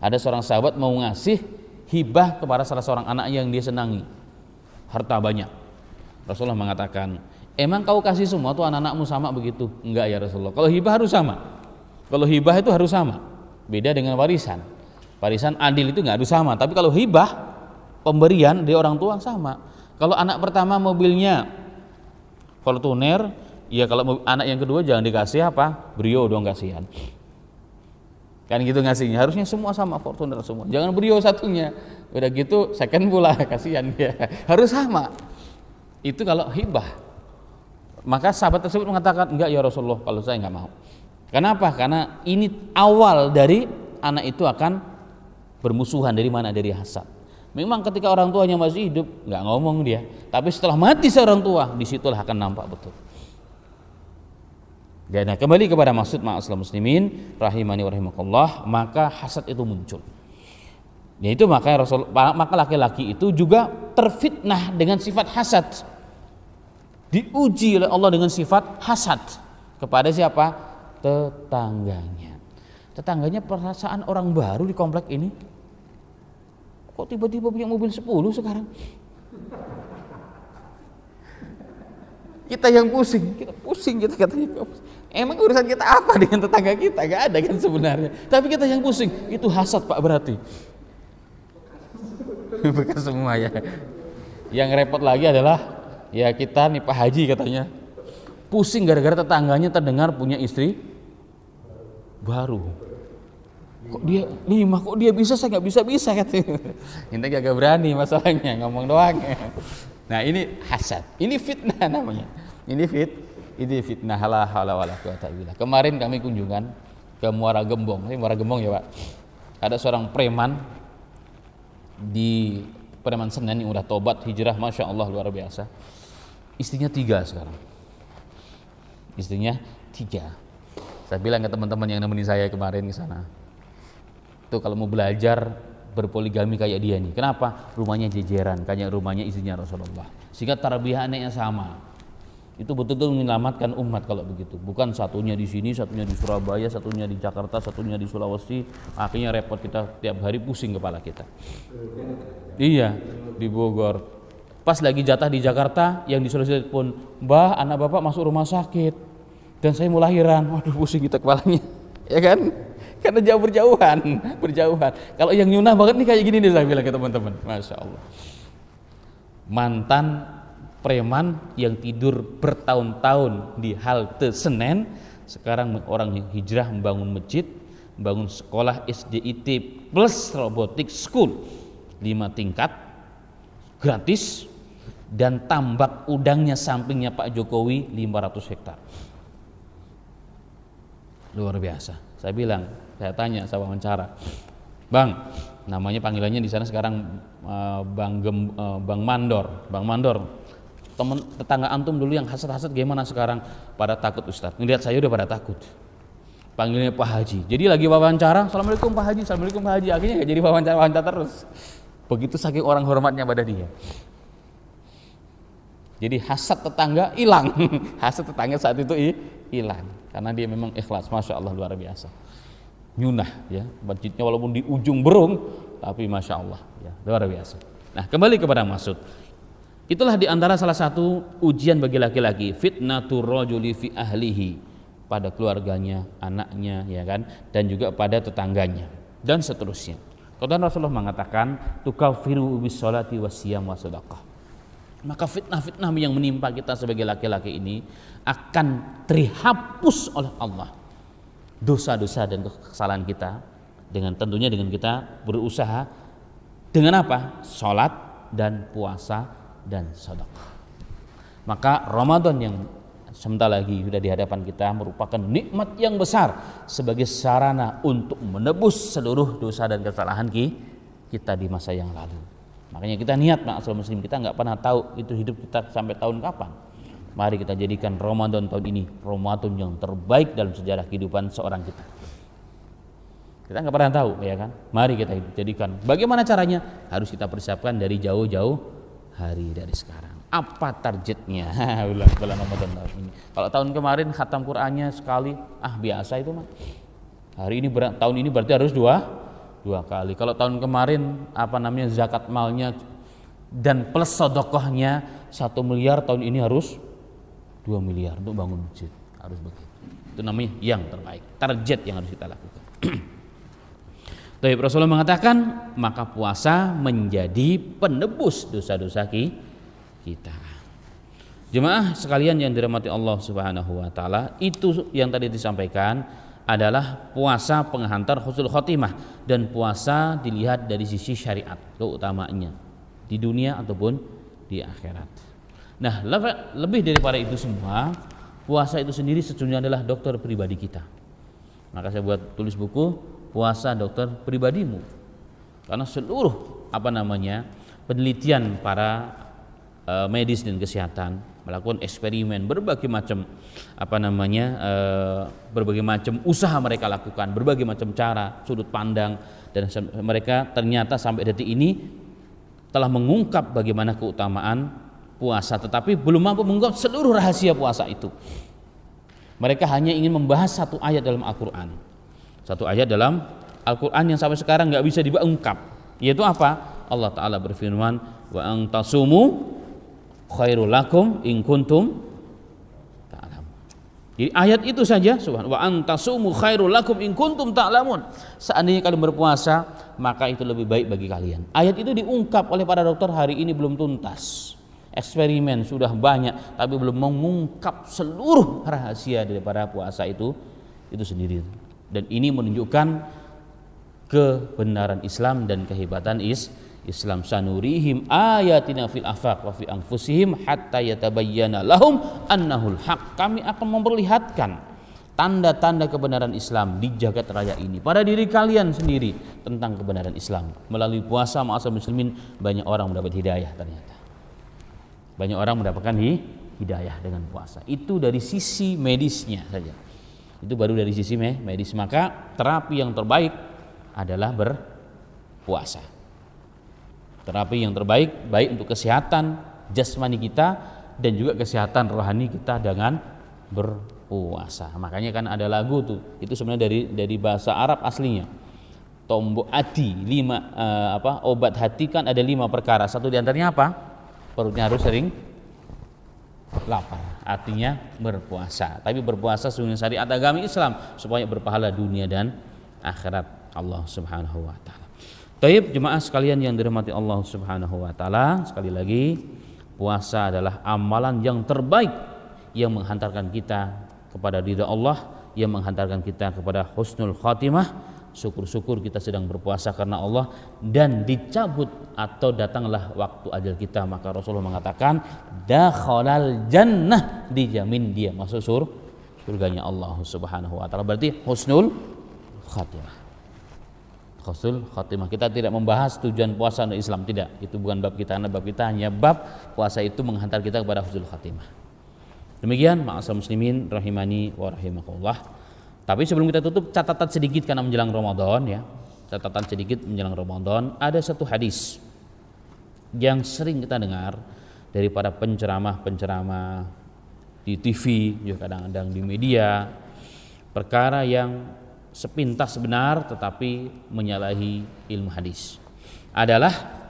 Ada seorang sahabat mau ngasih hibah kepada salah seorang anak yang dia senangi, harta banyak. Rasulullah mengatakan, emang kau kasih semua tuh anak-anakmu sama begitu? Enggak ya Rasulullah. Kalau hibah harus sama. Kalau hibah itu harus sama. Beda dengan warisan. Warisan adil itu nggak harus sama. Tapi kalau hibah, pemberian dari orang tua sama. Kalau anak pertama mobilnya Fortuner, ya kalau anak yang kedua jangan dikasih apa? Brio dong, kasihan. Kan gitu ngasihnya. Harusnya semua sama, Fortuner semua. Jangan Brio satunya. Udah gitu second pula, kasihan dia. Harus sama. Itu kalau hibah. Maka sahabat tersebut mengatakan, enggak ya Rasulullah, kalau saya enggak mau. Kenapa? Karena ini awal dari anak itu akan bermusuhan. Dari mana? Dari hasad. Memang ketika orang tuanya masih hidup nggak ngomong dia, tapi setelah mati seorang tua, disitulah akan nampak betul. Dan kembali kepada maksud ma'asyiral muslimin rahimani wa rahimakumullah, maka hasad itu muncul. Yaitu maka laki-laki itu juga terfitnah dengan sifat hasad. Diuji oleh Allah dengan sifat hasad kepada siapa? Tetangganya. Tetangganya perasaan orang baru di komplek ini. Kok tiba-tiba punya mobil 10 sekarang? Kita yang pusing, kita katanya. Emang urusan kita apa dengan tetangga kita? Gak ada kan sebenarnya. Tapi kita yang pusing, itu hasad Pak berarti. Bekas semua ya. Yang repot lagi adalah ya kita nih Pak Haji katanya. Pusing gara-gara tetangganya terdengar punya istri baru. Kok dia 5, kok dia bisa, saya nggak bisa katanya. Ini gak berani masalahnya, ngomong doang. Nah ini hasad, ini fitnah namanya. Ini fitnah. La haula wala quwata illa billah. Kemarin kami kunjungan ke Muara Gembong. Ini Muara Gembong ya Pak. Ada seorang preman di Preman Senen yang udah tobat hijrah, masya Allah luar biasa. Istrinya 3 sekarang. Istrinya 3. Saya bilang ke teman-teman yang nemenin saya kemarin ke sana. Tuh kalau mau belajar berpoligami kayak dia nih. Kenapa? Rumahnya jejeran, kayak rumahnya istrinya Rasulullah. Sehingga tarbiyah anaknya sama. Itu betul-betul menyelamatkan umat kalau begitu. Bukan satunya di sini, satunya di Surabaya, satunya di Jakarta, satunya di Sulawesi. Akhirnya repot, kita tiap hari pusing kepala kita. Iya, di Bogor. Pas lagi jatah di Jakarta, yang di Sulawesi pun, Mbah, anak bapak masuk rumah sakit dan saya mau lahiran. Waduh, pusing kita kepalanya. Ya kan? Karena berjauhan. Kalau yang nyunah banget nih kayak gini nih, saya bilang ke teman-teman, masya Allah. Mantan preman yang tidur bertahun-tahun di halte Senen, sekarang orang yang hijrah membangun masjid, membangun sekolah SDIT plus robotic school 5 tingkat gratis, dan tambak udangnya sampingnya Pak Jokowi 500 hektar. Luar biasa. Saya bilang, saya tanya, saya wawancara, Bang, namanya panggilannya di sana sekarang Bang Mandor. Teman tetangga antum dulu yang hasad-hasad gimana sekarang? Pada takut Ustaz. Ngelihat saya udah pada takut. Panggilnya Pak Haji. Jadi lagi wawancara, Assalamualaikum Pak Haji, Assalamualaikum Pak Haji. Akhirnya nggak jadi wawancara terus. Begitu saking orang hormatnya pada dia. Jadi hasad tetangga hilang. Hasad tetangga saat itu hilang karena dia memang ikhlas, masya Allah luar biasa. Nyunah ya, masjidnya walaupun di ujung Berung, tapi masya Allah ya, luar biasa. Nah kembali kepada maksud. Itulah diantara salah satu ujian bagi laki-laki, fitnatur rajuli fi ahlihi, pada keluarganya, anaknya, ya kan, dan juga pada tetangganya dan seterusnya. Kemudian Rasulullah mengatakan, tukafiru bis sholati wassiyam wasadaqah. Maka fitnah-fitnah yang menimpa kita sebagai laki-laki ini akan terhapus oleh Allah. Dosa-dosa dan kesalahan kita tentunya dengan kita berusaha dengan apa? Salat dan puasa dan sedekah. Maka Ramadan yang sebentar lagi sudah di hadapan kita merupakan nikmat yang besar sebagai sarana untuk menebus seluruh dosa dan kesalahan kita di masa yang lalu. Makanya kita niat, ma'asyiral muslim, kita nggak pernah tahu itu hidup kita sampai tahun kapan. Mari kita jadikan Ramadan tahun ini Ramadan yang terbaik dalam sejarah kehidupan seorang kita. Kita nggak pernah tahu, ya kan? Mari kita jadikan. Bagaimana caranya? Harus kita persiapkan dari jauh-jauh hari dari sekarang. Apa targetnya? Bulan Ramadan tahun ini. Kalau tahun kemarin khatam Qur'annya sekali, biasa itu mah. Hari ini tahun ini berarti harus dua kali. Kalau tahun kemarin zakat malnya dan plus sedekahnya 1 miliar, tahun ini harus 2 miliar untuk bangun masjid. Harus begitu. Itu namanya yang terbaik. Target yang harus kita lakukan. Tapi Rasulullah mengatakan, maka puasa menjadi penebus dosa-dosa kita. Jemaah sekalian yang dirahmati Allah Subhanahu wa taala, itu yang tadi disampaikan adalah puasa penghantar husnul khotimah, dan puasa dilihat dari sisi syariat keutamaannya di dunia ataupun di akhirat. Nah, lebih daripada itu semua, puasa itu sendiri sesungguhnya adalah dokter pribadi kita. Maka saya tulis buku Puasa Dokter Pribadimu, karena seluruh penelitian para medis dan kesehatan melakukan eksperimen berbagai macam berbagai macam usaha mereka lakukan, berbagai macam cara, sudut pandang, dan mereka ternyata sampai detik ini telah mengungkap bagaimana keutamaan puasa, tetapi belum mampu mengungkap seluruh rahasia puasa itu. Mereka hanya ingin membahas satu ayat dalam Al-Quran, yang sampai sekarang nggak bisa diungkap, yaitu apa? Allah Ta'ala berfirman, wa antasumu khairul lakum in kuntum ta'lamun. Jadi ayat itu saja, wa antasumu khairul lakum in kuntum ta'lamun. Seandainya kalian berpuasa, maka itu lebih baik bagi kalian. Ayat itu diungkap oleh para dokter hari ini belum tuntas. Eksperimen sudah banyak, tapi belum mengungkap seluruh rahasia daripada puasa itu sendiri. Dan ini menunjukkan kebenaran Islam dan kehebatan Islam. Sanurihim ayatina fil afaq wa fi anfusihim hatta yatabayyana lahum annahul haq. Kami akan memperlihatkan tanda-tanda kebenaran Islam di jagat raya ini pada diri kalian sendiri tentang kebenaran Islam. Melalui puasa, ma'asyiral muslimin, banyak orang mendapat hidayah ternyata. Banyak orang mendapatkan hidayah dengan puasa. Itu dari sisi medisnya saja. Itu baru dari sisi medis. Maka terapi yang terbaik adalah berpuasa. Terapi yang terbaik baik untuk kesehatan jasmani kita dan juga kesehatan rohani kita dengan berpuasa. Makanya kan ada lagu tuh, itu sebenarnya dari bahasa Arab aslinya. Tombok hati, obat hati kan ada 5 perkara. Satu diantaranya apa? Perutnya harus sering lapar, artinya berpuasa. Tapi berpuasa sesungguhnya syariat agama Islam supaya berpahala dunia dan akhirat Allah Subhanahu wa taala. Taib jemaah sekalian yang dirahmati Allah Subhanahu wa taala, sekali lagi puasa adalah amalan yang terbaik yang menghantarkan kita kepada ridha Allah, yang menghantarkan kita kepada husnul khatimah. Syukur-syukur kita sedang berpuasa karena Allah, dan dicabut atau datanglah waktu ajal kita, maka Rasulullah mengatakan dakhalal jannah, dijamin dia masuk surganya Allah Subhanahu wa taala. Berarti husnul khatimah. Husnul khatimah. Kita tidak membahas tujuan puasa untuk Islam, tidak. Itu bukan bab kita, karena bab kita hanya bab puasa itu menghantar kita kepada husnul khatimah. Demikian ma'asyiral muslimin rahimani wa rahimakumullah. Tapi sebelum kita tutup, catatan sedikit karena menjelang Ramadan ya. Catatan sedikit menjelang Ramadan, ada satu hadis yang sering kita dengar dari para penceramah di TV, juga kadang-kadang di media, perkara yang sepintas benar tetapi menyalahi ilmu hadis. Adalah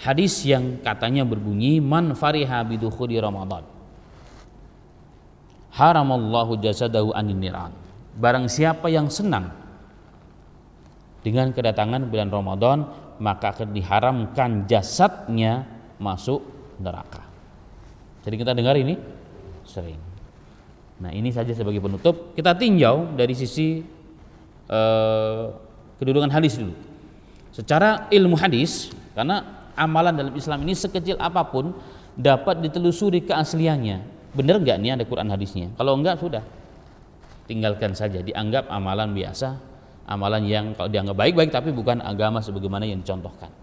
hadis yang katanya berbunyi, man fariha bidukhuli Ramadan haramallahu jasadahu anin niran. Barang siapa yang senang dengan kedatangan bulan Ramadan, maka akan diharamkan jasadnya masuk neraka. Jadi kita dengar ini sering. Nah, ini saja sebagai penutup. Kita tinjau dari sisi kedudukan hadis dulu. Secara ilmu hadis, karena amalan dalam Islam ini sekecil apapun dapat ditelusuri keasliannya. bener nggak nih ada Quran hadisnya. Kalau enggak sudah tinggalkan saja, dianggap amalan biasa, amalan yang kalau dianggap baik-baik tapi bukan agama sebagaimana yang dicontohkan.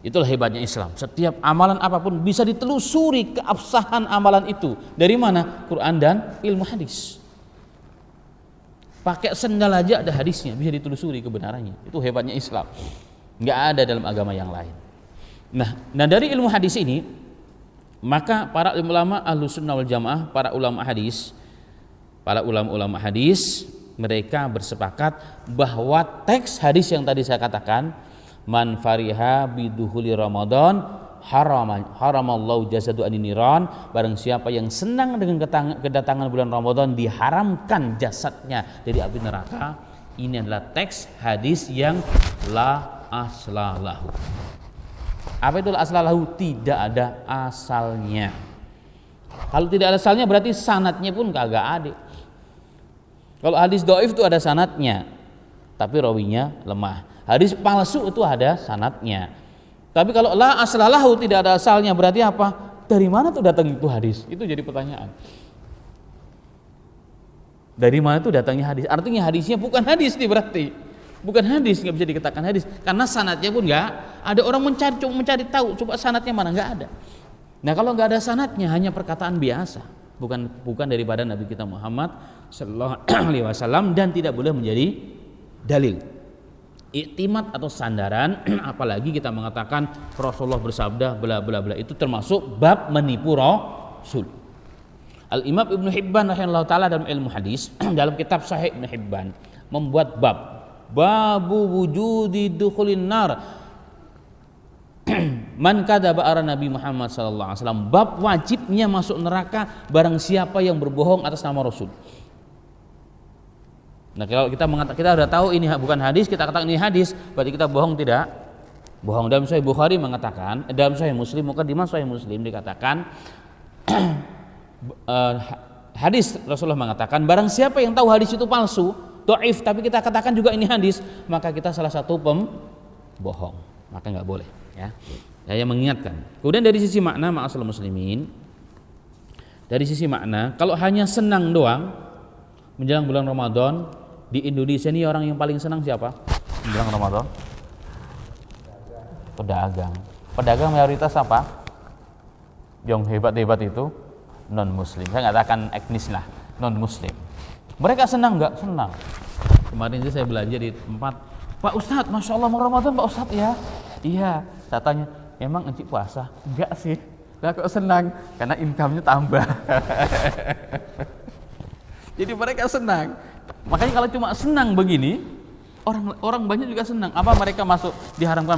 Itulah hebatnya Islam. Setiap amalan apapun bisa ditelusuri keabsahan amalan itu dari mana? Quran dan ilmu hadis. Pakai sendal aja ada hadisnya, bisa ditelusuri kebenarannya. Itu hebatnya Islam. Nggak ada dalam agama yang lain. Nah dari ilmu hadis ini, maka para ulama Ahlussunnah wal Jamaah, para ulama hadis, mereka bersepakat bahwa teks hadis yang tadi saya katakan, man fariha biduhuli Ramadan haramallahu jasadu aniniran, barang siapa yang senang dengan kedatangan bulan Ramadan diharamkan jasadnya dari api neraka. Ini adalah teks hadis yang la aslalahu. Apa itu la aslalahu? Tidak ada asalnya. Kalau tidak ada asalnya berarti sanadnya pun kagak ada. Kalau hadis dhaif itu ada sanadnya tapi rawinya lemah. Hadis palsu itu ada sanadnya. Tapi kalau la aslalahu tidak ada asalnya berarti apa? Dari mana tuh datang itu hadis? Itu jadi pertanyaan. Dari mana tuh datangnya hadis? Artinya hadisnya bukan hadis nih berarti. Bukan hadis, nggak bisa dikatakan hadis karena sanadnya pun nggak ada. Orang mencari tahu coba sanadnya mana, nggak ada. Nah kalau nggak ada sanadnya hanya perkataan biasa, bukan daripada Nabi kita Muhammad Sallallahu Alaihi Wasallam dan tidak boleh menjadi dalil, iktimat atau sandaran. Apalagi kita mengatakan Rasulullah bersabda bla bla bla, itu termasuk bab menipu Rasul. Al Imam Ibnu Hibban rahimahullah taala dalam ilmu hadis dalam kitab Sahih Ibnu Hibban membuat babu wujudi dukhulin nar man kadzaba ala Nabi Muhammad sallallahu alaihi wasallam, bab wajibnya masuk neraka barang siapa yang berbohong atas nama Rasul. Nah kalau kita sudah tahu ini bukan hadis, kita katakan ini hadis, berarti kita bohong tidak? Bohong. Dalam Sahih Bukhari mengatakan, dalam Sahih Muslim, mukadimah Sahih Muslim dikatakan hadis Rasulullah mengatakan barang siapa yang tahu hadis itu palsu, dhaif, tapi kita katakan juga ini hadis, maka kita salah satu pembohong, maka nggak boleh ya. Saya mengingatkan. Kemudian dari sisi makna ma'asyiral muslimin, dari sisi makna kalau hanya senang doang menjelang bulan Ramadan, di Indonesia ini orang yang paling senang siapa menjelang Ramadan? Pedagang mayoritas apa? Yang hebat-hebat itu non muslim. Saya nggak katakan etnis lah, non muslim. Mereka senang nggak? Senang. Kemarin itu saya belanja di tempat, Pak Ustadz, Masya Allah mau Ramadan Pak Ustadz ya? Iya. Saya tanya, emang encik puasa? Enggak sih. Lah kok senang? Karena income-nya tambah. Jadi mereka senang. Makanya kalau cuma senang begini, orang banyak juga senang. Apa mereka diharamkan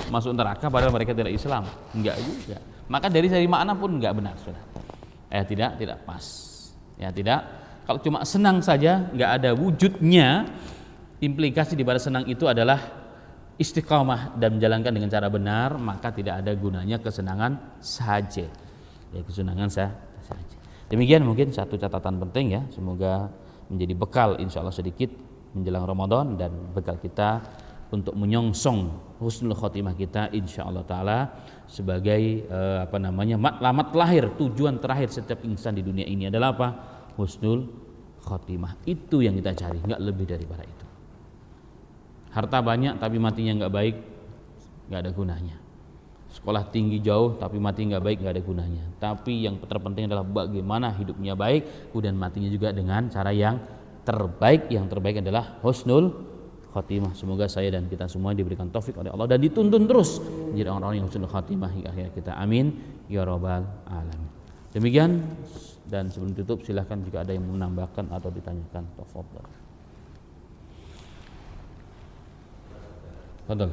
masuk neraka padahal mereka tidak Islam? Enggak juga. Maka dari segi makna pun enggak benar, sudah. Tidak pas. Ya tidak. Kalau cuma senang saja, enggak ada wujudnya. Implikasi di balik senang itu adalah istiqamah dan menjalankan dengan cara benar, maka tidak ada gunanya kesenangan saja. Ya kesenangan saja. Demikian mungkin satu catatan penting ya, semoga menjadi bekal insya Allah sedikit menjelang Ramadan dan bekal kita untuk menyongsong husnul khotimah kita insya Allah taala sebagai matlamat lahir, tujuan terakhir setiap insan di dunia ini adalah apa? Husnul khotimah. Itu yang kita cari, nggak lebih daripada itu. Harta banyak tapi matinya nggak baik, nggak ada gunanya. Sekolah tinggi jauh tapi mati nggak baik, nggak ada gunanya. Tapi yang terpenting adalah bagaimana hidupnya baik, kemudian matinya juga dengan cara yang terbaik. Yang terbaik adalah husnul khotimah. Semoga saya dan kita semua diberikan taufik oleh Allah dan dituntun terus menjadi orang-orang yang husnul khotimah hingga akhir kita. Amin ya rabbal alamin. Demikian, dan sebelum tutup silahkan jika ada yang menambahkan atau ditanyakan. Tafadhol. Fadhol.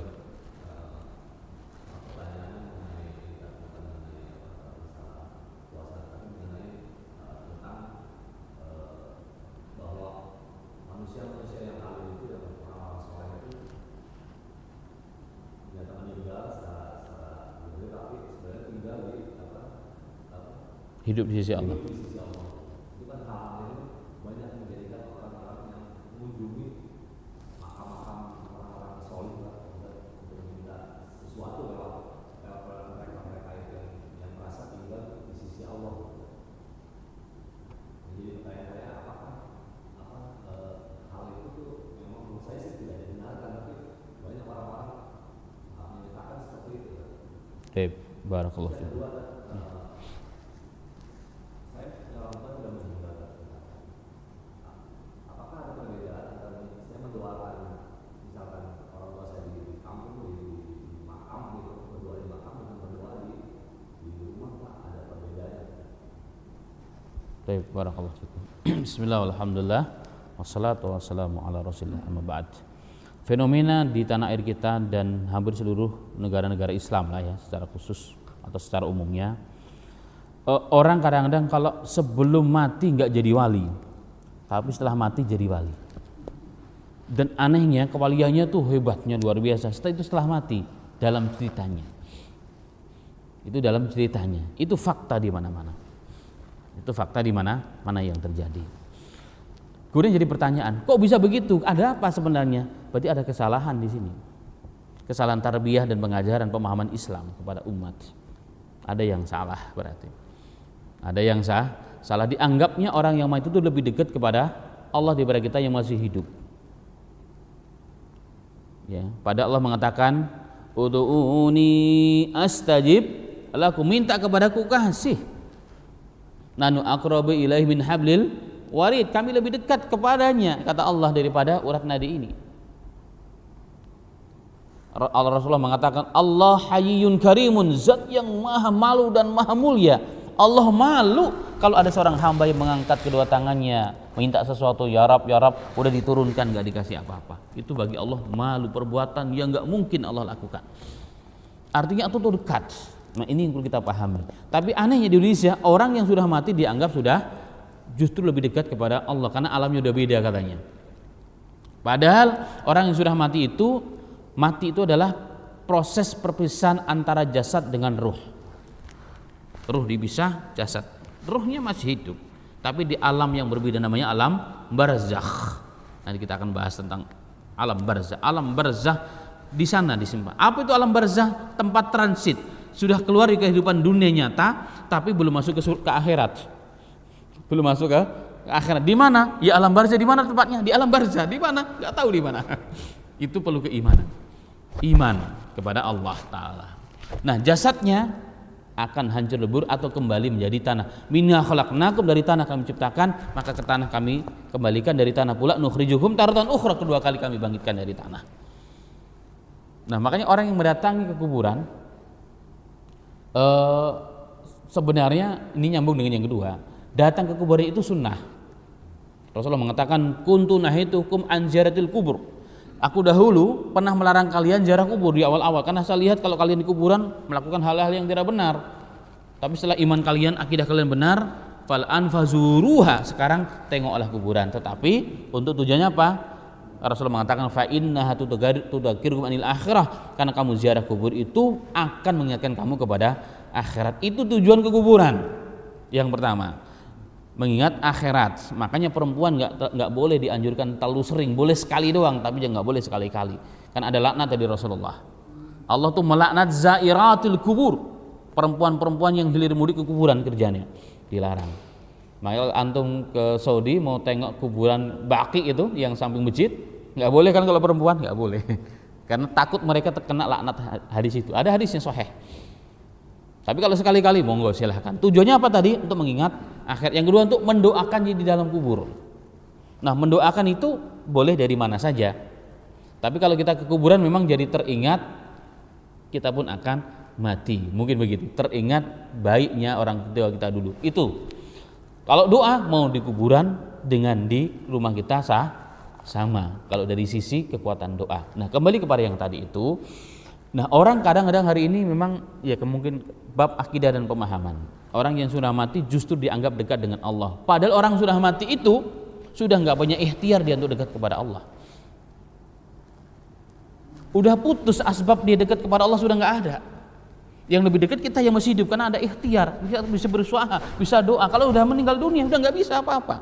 Hidup di sisi Allah. Itu kan hal ini banyak menjadikan orang-orang yang mengunjungi makam-makam orang-orang soleh untuk meminta sesuatu lewat mereka-mereka yang merasa tinggal di sisi Allah. Baik, barakallahu fiik. Baik, barakallahu fikum. Bismillah, alhamdulillah, wassalatu wassalamu ala rasulillah, amma ba'd. Fenomena di tanah air kita dan hampir seluruh negara-negara Islam lah ya, secara khusus atau secara umumnya, orang kadang-kadang kalau sebelum mati nggak jadi wali, tapi setelah mati jadi wali. Dan anehnya kewaliannya tuh hebatnya luar biasa. Setelah mati dalam ceritanya. Itu dalam ceritanya. Itu fakta di mana-mana. Itu fakta di mana-mana yang terjadi. Kemudian jadi pertanyaan, kok bisa begitu? Ada apa sebenarnya? Berarti ada kesalahan di sini. Kesalahan tarbiyah dan pengajaran pemahaman Islam kepada umat. Ada yang salah berarti. Ada yang salah dianggapnya orang yang mati itu lebih dekat kepada Allah daripada kita yang masih hidup. Ya, pada Allah mengatakan, "Ud'uuni astajib lakum, minta kepadaku kasih. Nanu aqrabu ilaihi min hablil warid, kami lebih dekat kepadanya," kata Allah, daripada urat nadi ini. Rasulullah mengatakan, Allah hayyun karimun, zat yang maha malu dan maha mulia. Allah malu kalau ada seorang hamba yang mengangkat kedua tangannya minta sesuatu, ya Rab, udah diturunkan gak dikasih apa-apa. Itu bagi Allah malu, perbuatan yang gak mungkin Allah lakukan. Artinya itu dekat. Nah, ini yang perlu kita pahami. Tapi anehnya di Indonesia, orang yang sudah mati dianggap sudah justru lebih dekat kepada Allah karena alamnya udah beda katanya. Padahal orang yang sudah mati itu adalah proses perpisahan antara jasad dengan ruh. Ruh dipisah, jasad. Ruhnya masih hidup, tapi di alam yang berbeda, namanya alam barzakh. Nanti kita akan bahas tentang alam barzakh. Alam barzakh di sana disimpan. Apa itu alam barzakh? Tempat transit. Sudah keluar di kehidupan dunia nyata, tapi belum masuk ke akhirat. Belum masuk ke akhirat. Di mana? Ya alam barzakh. Di mana tempatnya? Di alam barzakh. Di mana? Enggak tahu di mana. Itu perlu keimanan. Iman kepada Allah Ta'ala. Nah, jasadnya akan hancur lebur atau kembali menjadi tanah. Minha khalaqnakum, dari tanah kami ciptakan, maka ke tanah kami kembalikan, dari tanah pula nukhrijuhum taratan ukhra, kedua kali kami bangkitkan dari tanah. Nah, makanya orang yang mendatangi ke kuburan sebenarnya ini nyambung dengan yang kedua. Datang ke kuburan itu sunnah. Rasulullah mengatakan, kuntu nahitukum an ziyaratil kubur. Aku dahulu pernah melarang kalian ziarah kubur di awal-awal, karena saya lihat kalau kalian di kuburan melakukan hal-hal yang tidak benar. Tapi setelah iman kalian, akidah kalian benar, fal anfazuruha, sekarang tengoklah kuburan. Tetapi untuk tujuannya apa? Rasulullah mengatakan, fa innaha tudzakirukum anil akhirah, karena kamu ziarah kubur itu akan mengingatkan kamu kepada akhirat. Itu tujuan ke kuburan. Yang pertama, mengingat akhirat. Makanya perempuan nggak boleh dianjurkan terlalu sering, boleh sekali doang, tapi jangan nggak boleh sekali-kali. Kan ada laknat dari Rasulullah. Allah tuh melaknat zairatil kubur, perempuan-perempuan yang hilir mudik ke kuburan, kerjanya dilarang. Maka antum ke Saudi mau tengok kuburan Baqi itu yang samping masjid, nggak boleh kan kalau perempuan, nggak boleh. Karena takut mereka terkena laknat hadis itu. Ada hadisnya sahih. Tapi kalau sekali-kali monggo silahkan. Tujuannya apa tadi? Untuk mengingat akhirat. Yang kedua untuk mendoakan di dalam kubur. Nah, mendoakan itu boleh dari mana saja. Tapi kalau kita ke kuburan memang jadi teringat kita pun akan mati. Mungkin begitu. Teringat baiknya orang tua kita dulu. Itu. Kalau doa mau di kuburan dengan di rumah kita sama. Kalau dari sisi kekuatan doa. Nah, kembali kepada yang tadi itu. Nah, orang kadang-kadang hari ini memang ya mungkin bab akidah dan pemahaman. Orang yang sudah mati justru dianggap dekat dengan Allah. Padahal orang sudah mati itu sudah nggak punya ikhtiar dia untuk dekat kepada Allah. Udah putus asbab dia dekat kepada Allah, sudah nggak ada. Yang lebih dekat kita yang masih hidup karena ada ikhtiar, bisa berusaha, bisa doa. Kalau udah meninggal dunia udah nggak bisa apa-apa.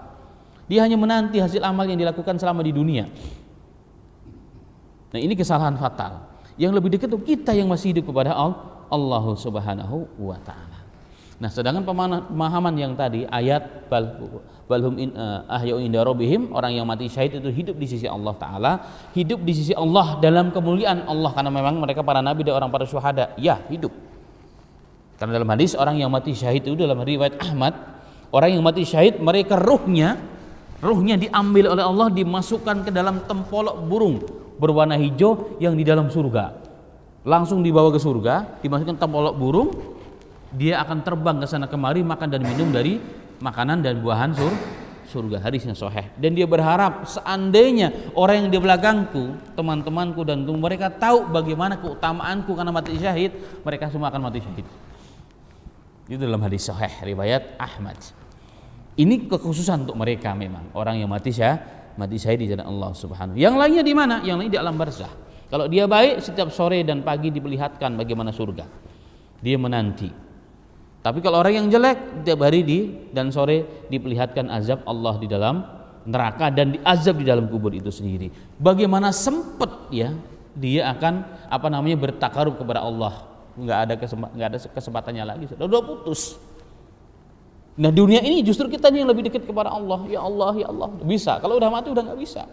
Dia hanya menanti hasil amal yang dilakukan selama di dunia. Nah, ini kesalahan fatal. Yang lebih dekat itu kita yang masih hidup kepada Allah Subhanahu wa ta'ala. Nah, sedangkan pemahaman yang tadi ayat balhum ahya'un inda rabbihim, orang yang mati syahid itu hidup di sisi Allah Ta'ala, hidup di sisi Allah dalam kemuliaan Allah, karena memang mereka para nabi dan orang para syuhada ya hidup. Karena dalam hadis orang yang mati syahid itu dalam riwayat Ahmad, orang yang mati syahid mereka ruhnya diambil oleh Allah, dimasukkan ke dalam tempolok burung berwarna hijau yang di dalam surga. Langsung dibawa ke surga, dimasukkan tempolok burung, dia akan terbang ke sana kemari makan dan minum dari makanan dan buahan surga. Hadisnya sahih. Dan dia berharap seandainya orang yang di belakangku, teman-temanku dan mereka tahu bagaimana keutamaanku karena mati syahid, mereka semua akan mati syahid. Itu dalam hadis sahih riwayat Ahmad. Ini kekhususan untuk mereka memang, orang yang mati syahid di jalan Allah Subhanahu. Yang lainnya di mana? Yang lain di alam barzah. Kalau dia baik, setiap sore dan pagi diperlihatkan bagaimana surga. Dia menanti. Tapi kalau orang yang jelek, tiap hari dan sore diperlihatkan azab Allah di dalam neraka dan diazab di dalam kubur itu sendiri. Bagaimana sempet ya dia akan bertakarub kepada Allah. Enggak ada kesempatannya lagi. Sudah putus. Nah, dunia ini justru kita yang lebih dekat kepada Allah. Ya Allah, ya Allah. Bisa. Kalau udah mati udah enggak bisa.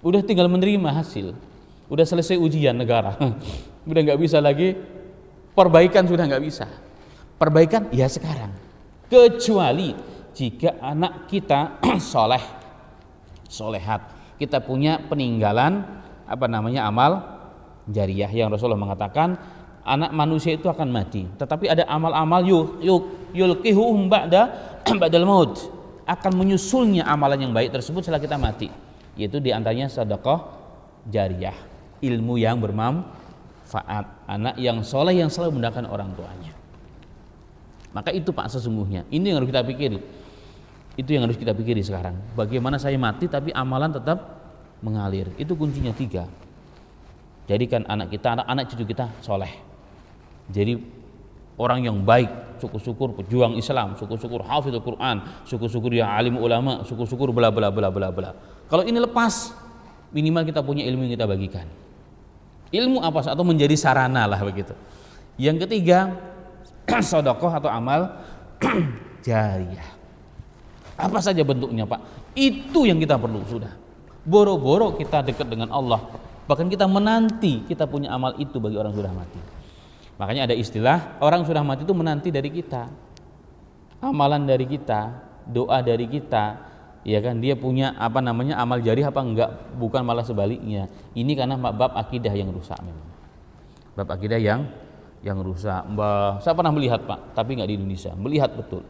Udah tinggal menerima hasil. Udah selesai ujian negara. Udah enggak bisa lagi. Perbaikan sudah enggak bisa. Perbaikan ya sekarang, kecuali jika anak kita solehat, kita punya peninggalan amal jariyah yang Rasulullah mengatakan anak manusia itu akan mati, tetapi ada amal-amal yulqihuhum ba'dal maut, akan menyusulnya amalan yang baik tersebut setelah kita mati, yaitu diantaranya sedekah jariyah, ilmu yang bermanfaat, anak yang soleh yang selalu mendoakan orang tuanya. Maka itu Pak sesungguhnya. Ini yang harus kita pikiri. Itu yang harus kita pikiri sekarang. Bagaimana saya mati tapi amalan tetap mengalir. Itu kuncinya 3. Jadikan anak kita, anak cucu kita soleh. Jadi orang yang baik, syukur-syukur pejuang Islam, syukur-syukur hafizul Quran, syukur-syukur yang alim ulama, syukur-syukur bla bla bla bla bla. Kalau ini lepas, minimal kita punya ilmu yang kita bagikan. Ilmu apa atau menjadi sarana lah begitu. Yang ketiga, sedekah atau amal jariyah. Apa saja bentuknya Pak? Itu yang kita perlu sudah. Boro-boro kita dekat dengan Allah. Bahkan kita menanti kita punya amal itu bagi orang sudah mati. Makanya ada istilah orang sudah mati itu menanti dari kita. Amalan dari kita, doa dari kita, ya kan, dia punya amal jariyah apa enggak? Bukan malah sebaliknya. Ini karena bab akidah yang rusak memang. Bab akidah yang rusak. Saya pernah melihat Pak, tapi nggak di Indonesia. Melihat betul.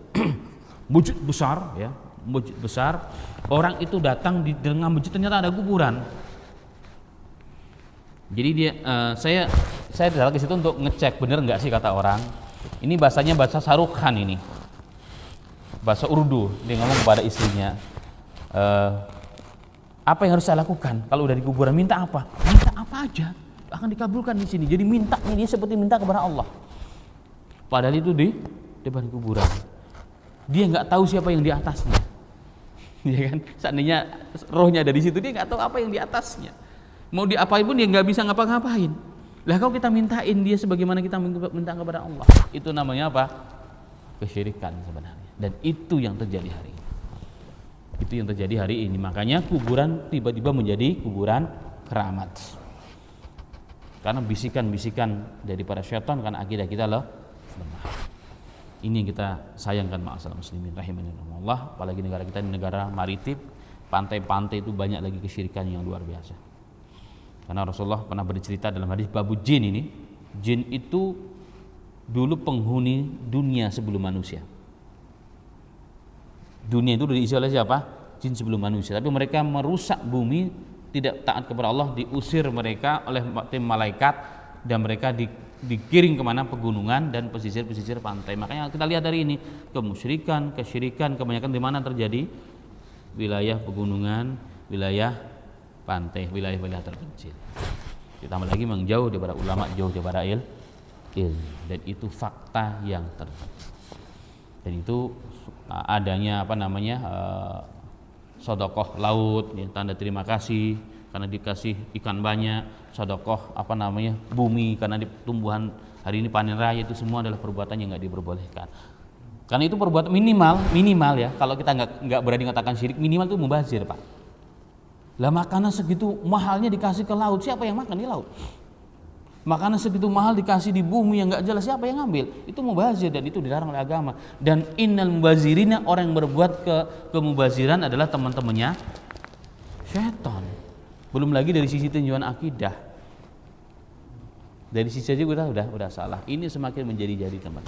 Masjid besar, ya, masjid besar. Orang itu datang di tengah masjid ternyata ada kuburan. Jadi dia, saya datang ke situ untuk ngecek bener nggak sih kata orang. Ini bahasanya bahasa Sarukhan ini, bahasa Urdu. Dia ngomong kepada istrinya, apa yang harus saya lakukan kalau udah di kuburan? Minta apa? Minta apa aja akan dikabulkan di sini. Jadi mintanya dia seperti minta kepada Allah. Padahal itu di depan kuburan. Dia nggak tahu siapa yang di atasnya. Ya kan? Seandainya rohnya ada di situ, dia nggak tahu apa yang di atasnya. Mau diapain pun dia nggak bisa ngapa-ngapain. Lah kalau kita mintain dia sebagaimana kita minta kepada Allah, itu namanya apa? Kesyirikan sebenarnya. Dan itu yang terjadi hari ini. Itu yang terjadi hari ini. Makanya kuburan tiba-tiba menjadi kuburan keramat. Karena bisikan-bisikan dari para syaitan, karena akidah kita lemah. Ini yang kita sayangkan ma'asyiral muslimin rahimanillah. Apalagi negara kita ini negara maritim, pantai-pantai itu banyak lagi kesyirikan yang luar biasa. Karena Rasulullah pernah bercerita dalam hadis babu jin ini, jin itu dulu penghuni dunia sebelum manusia. Dunia itu diisi oleh siapa? Jin sebelum manusia. Tapi mereka merusak bumi, tidak taat kepada Allah, diusir mereka oleh tim malaikat dan mereka dikiring kemana? Pegunungan dan pesisir-pesisir pantai. Makanya kita lihat dari ini kemusyrikan, kesyirikan kebanyakan di mana terjadi? Wilayah pegunungan, wilayah pantai, wilayah-wilayah terpencil. Ditambah lagi memang jauh daripada ulama, jauh daripada ilmu, dan itu fakta yang terjadi. Dan itu adanya sedekah laut, ya, tanda terima kasih karena dikasih ikan banyak, sedekah bumi karena di tumbuhan hari ini panen raya, itu semua adalah perbuatan yang nggak diperbolehkan. Karena itu perbuatan minimal ya. Kalau kita nggak berani mengatakan syirik, minimal itu mubazir Pak. Lah makanan segitu mahalnya dikasih ke laut, siapa yang makan di laut? Makanan segitu mahal dikasih di bumi yang nggak jelas, siapa yang ngambil? Itu mubazir dan itu dilarang oleh agama. Dan innal mubazirina, orang yang berbuat kemubaziran adalah teman-temannya syaitan. Belum lagi dari sisi tinjauan akidah. Dari sisi aja udah salah. Ini semakin menjadi-jadi teman.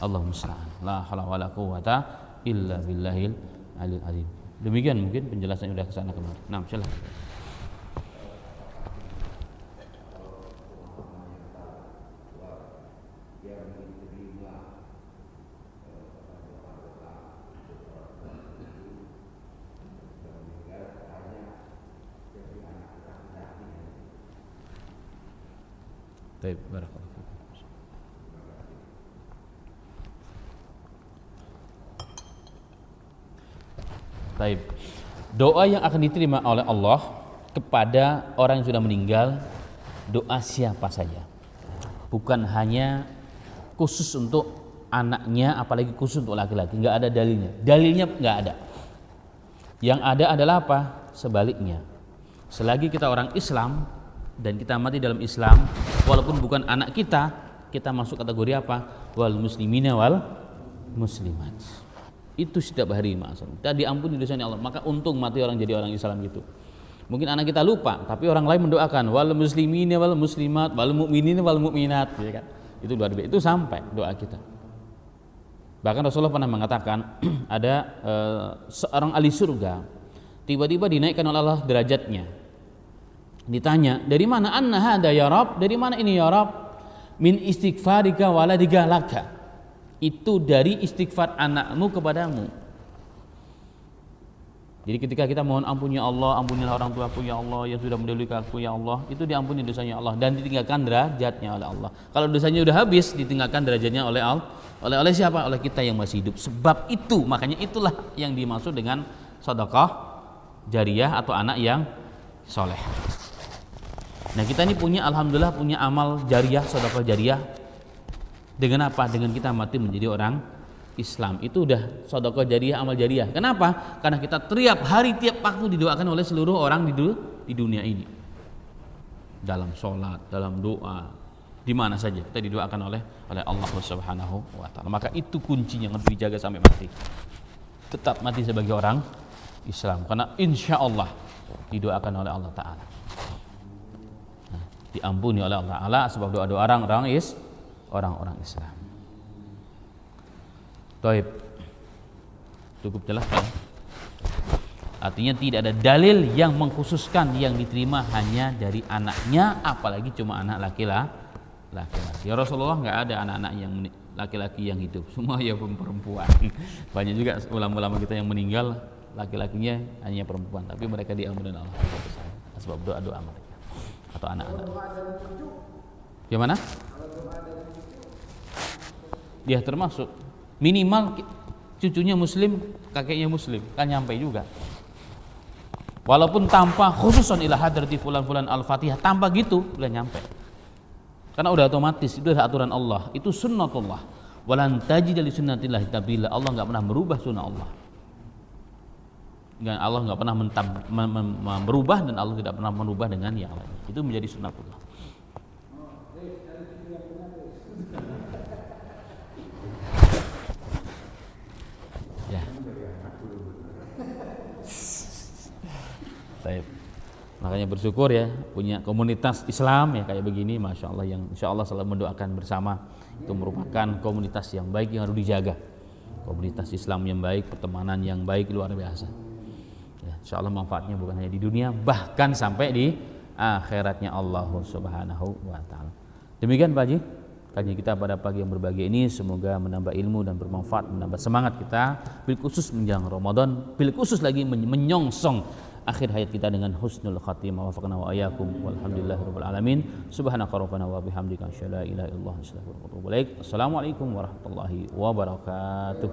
Allahumma musta'an. La haula wala quwata illa billahil aliyil azim. Demikian mungkin penjelasannya sudah kesana kemari. Nah, silakan. Baik, barakallahu fikum. Baik. Doa yang akan diterima oleh Allah kepada orang yang sudah meninggal, doa siapa saja. Bukan hanya khusus untuk anaknya, apalagi khusus untuk laki-laki, enggak ada dalilnya. Dalilnya enggak ada. Yang ada adalah apa? Sebaliknya. Selagi kita orang Islam dan kita mati dalam Islam, walaupun bukan anak kita, kita masuk kategori apa? Wal muslimina wal muslimat. Itu setiap hari maksudnya. Kita diampuni dosanya Allah. Maka untung mati orang jadi orang Islam gitu. Mungkin anak kita lupa, tapi orang lain mendoakan wal muslimina wal muslimat wal mu'minina wal mu'minat, ya kan? Itu luar biasa. Itu sampai doa kita. Bahkan Rasulullah pernah mengatakan ada seorang ahli surga tiba-tiba dinaikkan oleh Allah derajatnya. Ditanya, dari mana anna hada ya Rabb? Dari mana ini ya Rabb? Min istighfarika waladika laka. Itu dari istighfar anakmu kepadamu. Jadi ketika kita mohon ampunnya Allah, ampunilah orang tuaku ya Allah yang sudah mendahului aku ya Allah, itu diampuni dosanya Allah dan ditinggalkan derajatnya oleh Allah. Kalau dosanya sudah habis, ditinggalkan derajatnya oleh Allah. Oleh siapa? Oleh kita yang masih hidup. Sebab itu, makanya itulah yang dimaksud dengan sedekah jariyah atau anak yang soleh. Nah, kita ini punya, alhamdulillah punya amal jariyah, sedekah jariyah. Dengan apa? Dengan kita mati menjadi orang Islam. Itu udah sedekah jariyah, amal jariyah. Kenapa? Karena kita tiap hari, tiap waktu didoakan oleh seluruh orang di dunia ini. Dalam sholat, dalam doa, di mana saja kita didoakan oleh Allah Subhanahu wa taala. Maka itu kuncinya, harus dijaga sampai mati. Tetap mati sebagai orang Islam, karena insya Allah didoakan oleh Allah taala. Nah, diampuni oleh Allah taala sebab doa-doa orang Islam. Taib. Cukup jelas kan? Artinya tidak ada dalil yang mengkhususkan yang diterima hanya dari anaknya, apalagi cuma anak laki-laki. Ya Rasulullah nggak ada anak-anak yang laki-laki yang hidup, semua ya perempuan. Banyak juga ulama-ulama kita yang meninggal laki-lakinya hanya perempuan, tapi mereka diampuni Allah sebab doa-doa mereka atau anak-anak. Gimana? Dia termasuk minimal cucunya muslim, kakeknya muslim, kan nyampe juga. Walaupun tanpa khususan ila hadrati fulan al-Fatihah, tanpa gitu udah nyampe. Karena udah otomatis, itu adalah aturan Allah, itu sunnatullah. Walan tajida li sunnatillahi tabdila. Allah enggak pernah merubah sunnah Allah. Dan Allah enggak pernah merubah, dan Allah tidak pernah merubah dengan yang lain. Itu menjadi sunnatullah. Ya. Baik. Makanya bersyukur ya punya komunitas Islam ya kayak begini, masya Allah, yang insya Allah selalu mendoakan bersama. Itu merupakan komunitas yang baik yang harus dijaga. Komunitas Islam yang baik, pertemanan yang baik, luar biasa. Ya, insya Allah manfaatnya bukan hanya di dunia, bahkan sampai di akhiratnya Allah Subhanahu wa taala. Demikian Pak Haji, kajian kita pada pagi yang berbahagia ini, semoga menambah ilmu dan bermanfaat, menambah semangat kita bil khusus menjelang Ramadan, bil khusus lagi menyongsong akhir hayat kita dengan husnul khatimah. Wafaqna wa ayyakum walhamdulillahirabbil alamin. Subhanaka rabbana wa bihamdika asyhadu an la ilaha illallah astaghfiruka wa atubu ilaik. Assalamualaikum warahmatullahi wabarakatuh.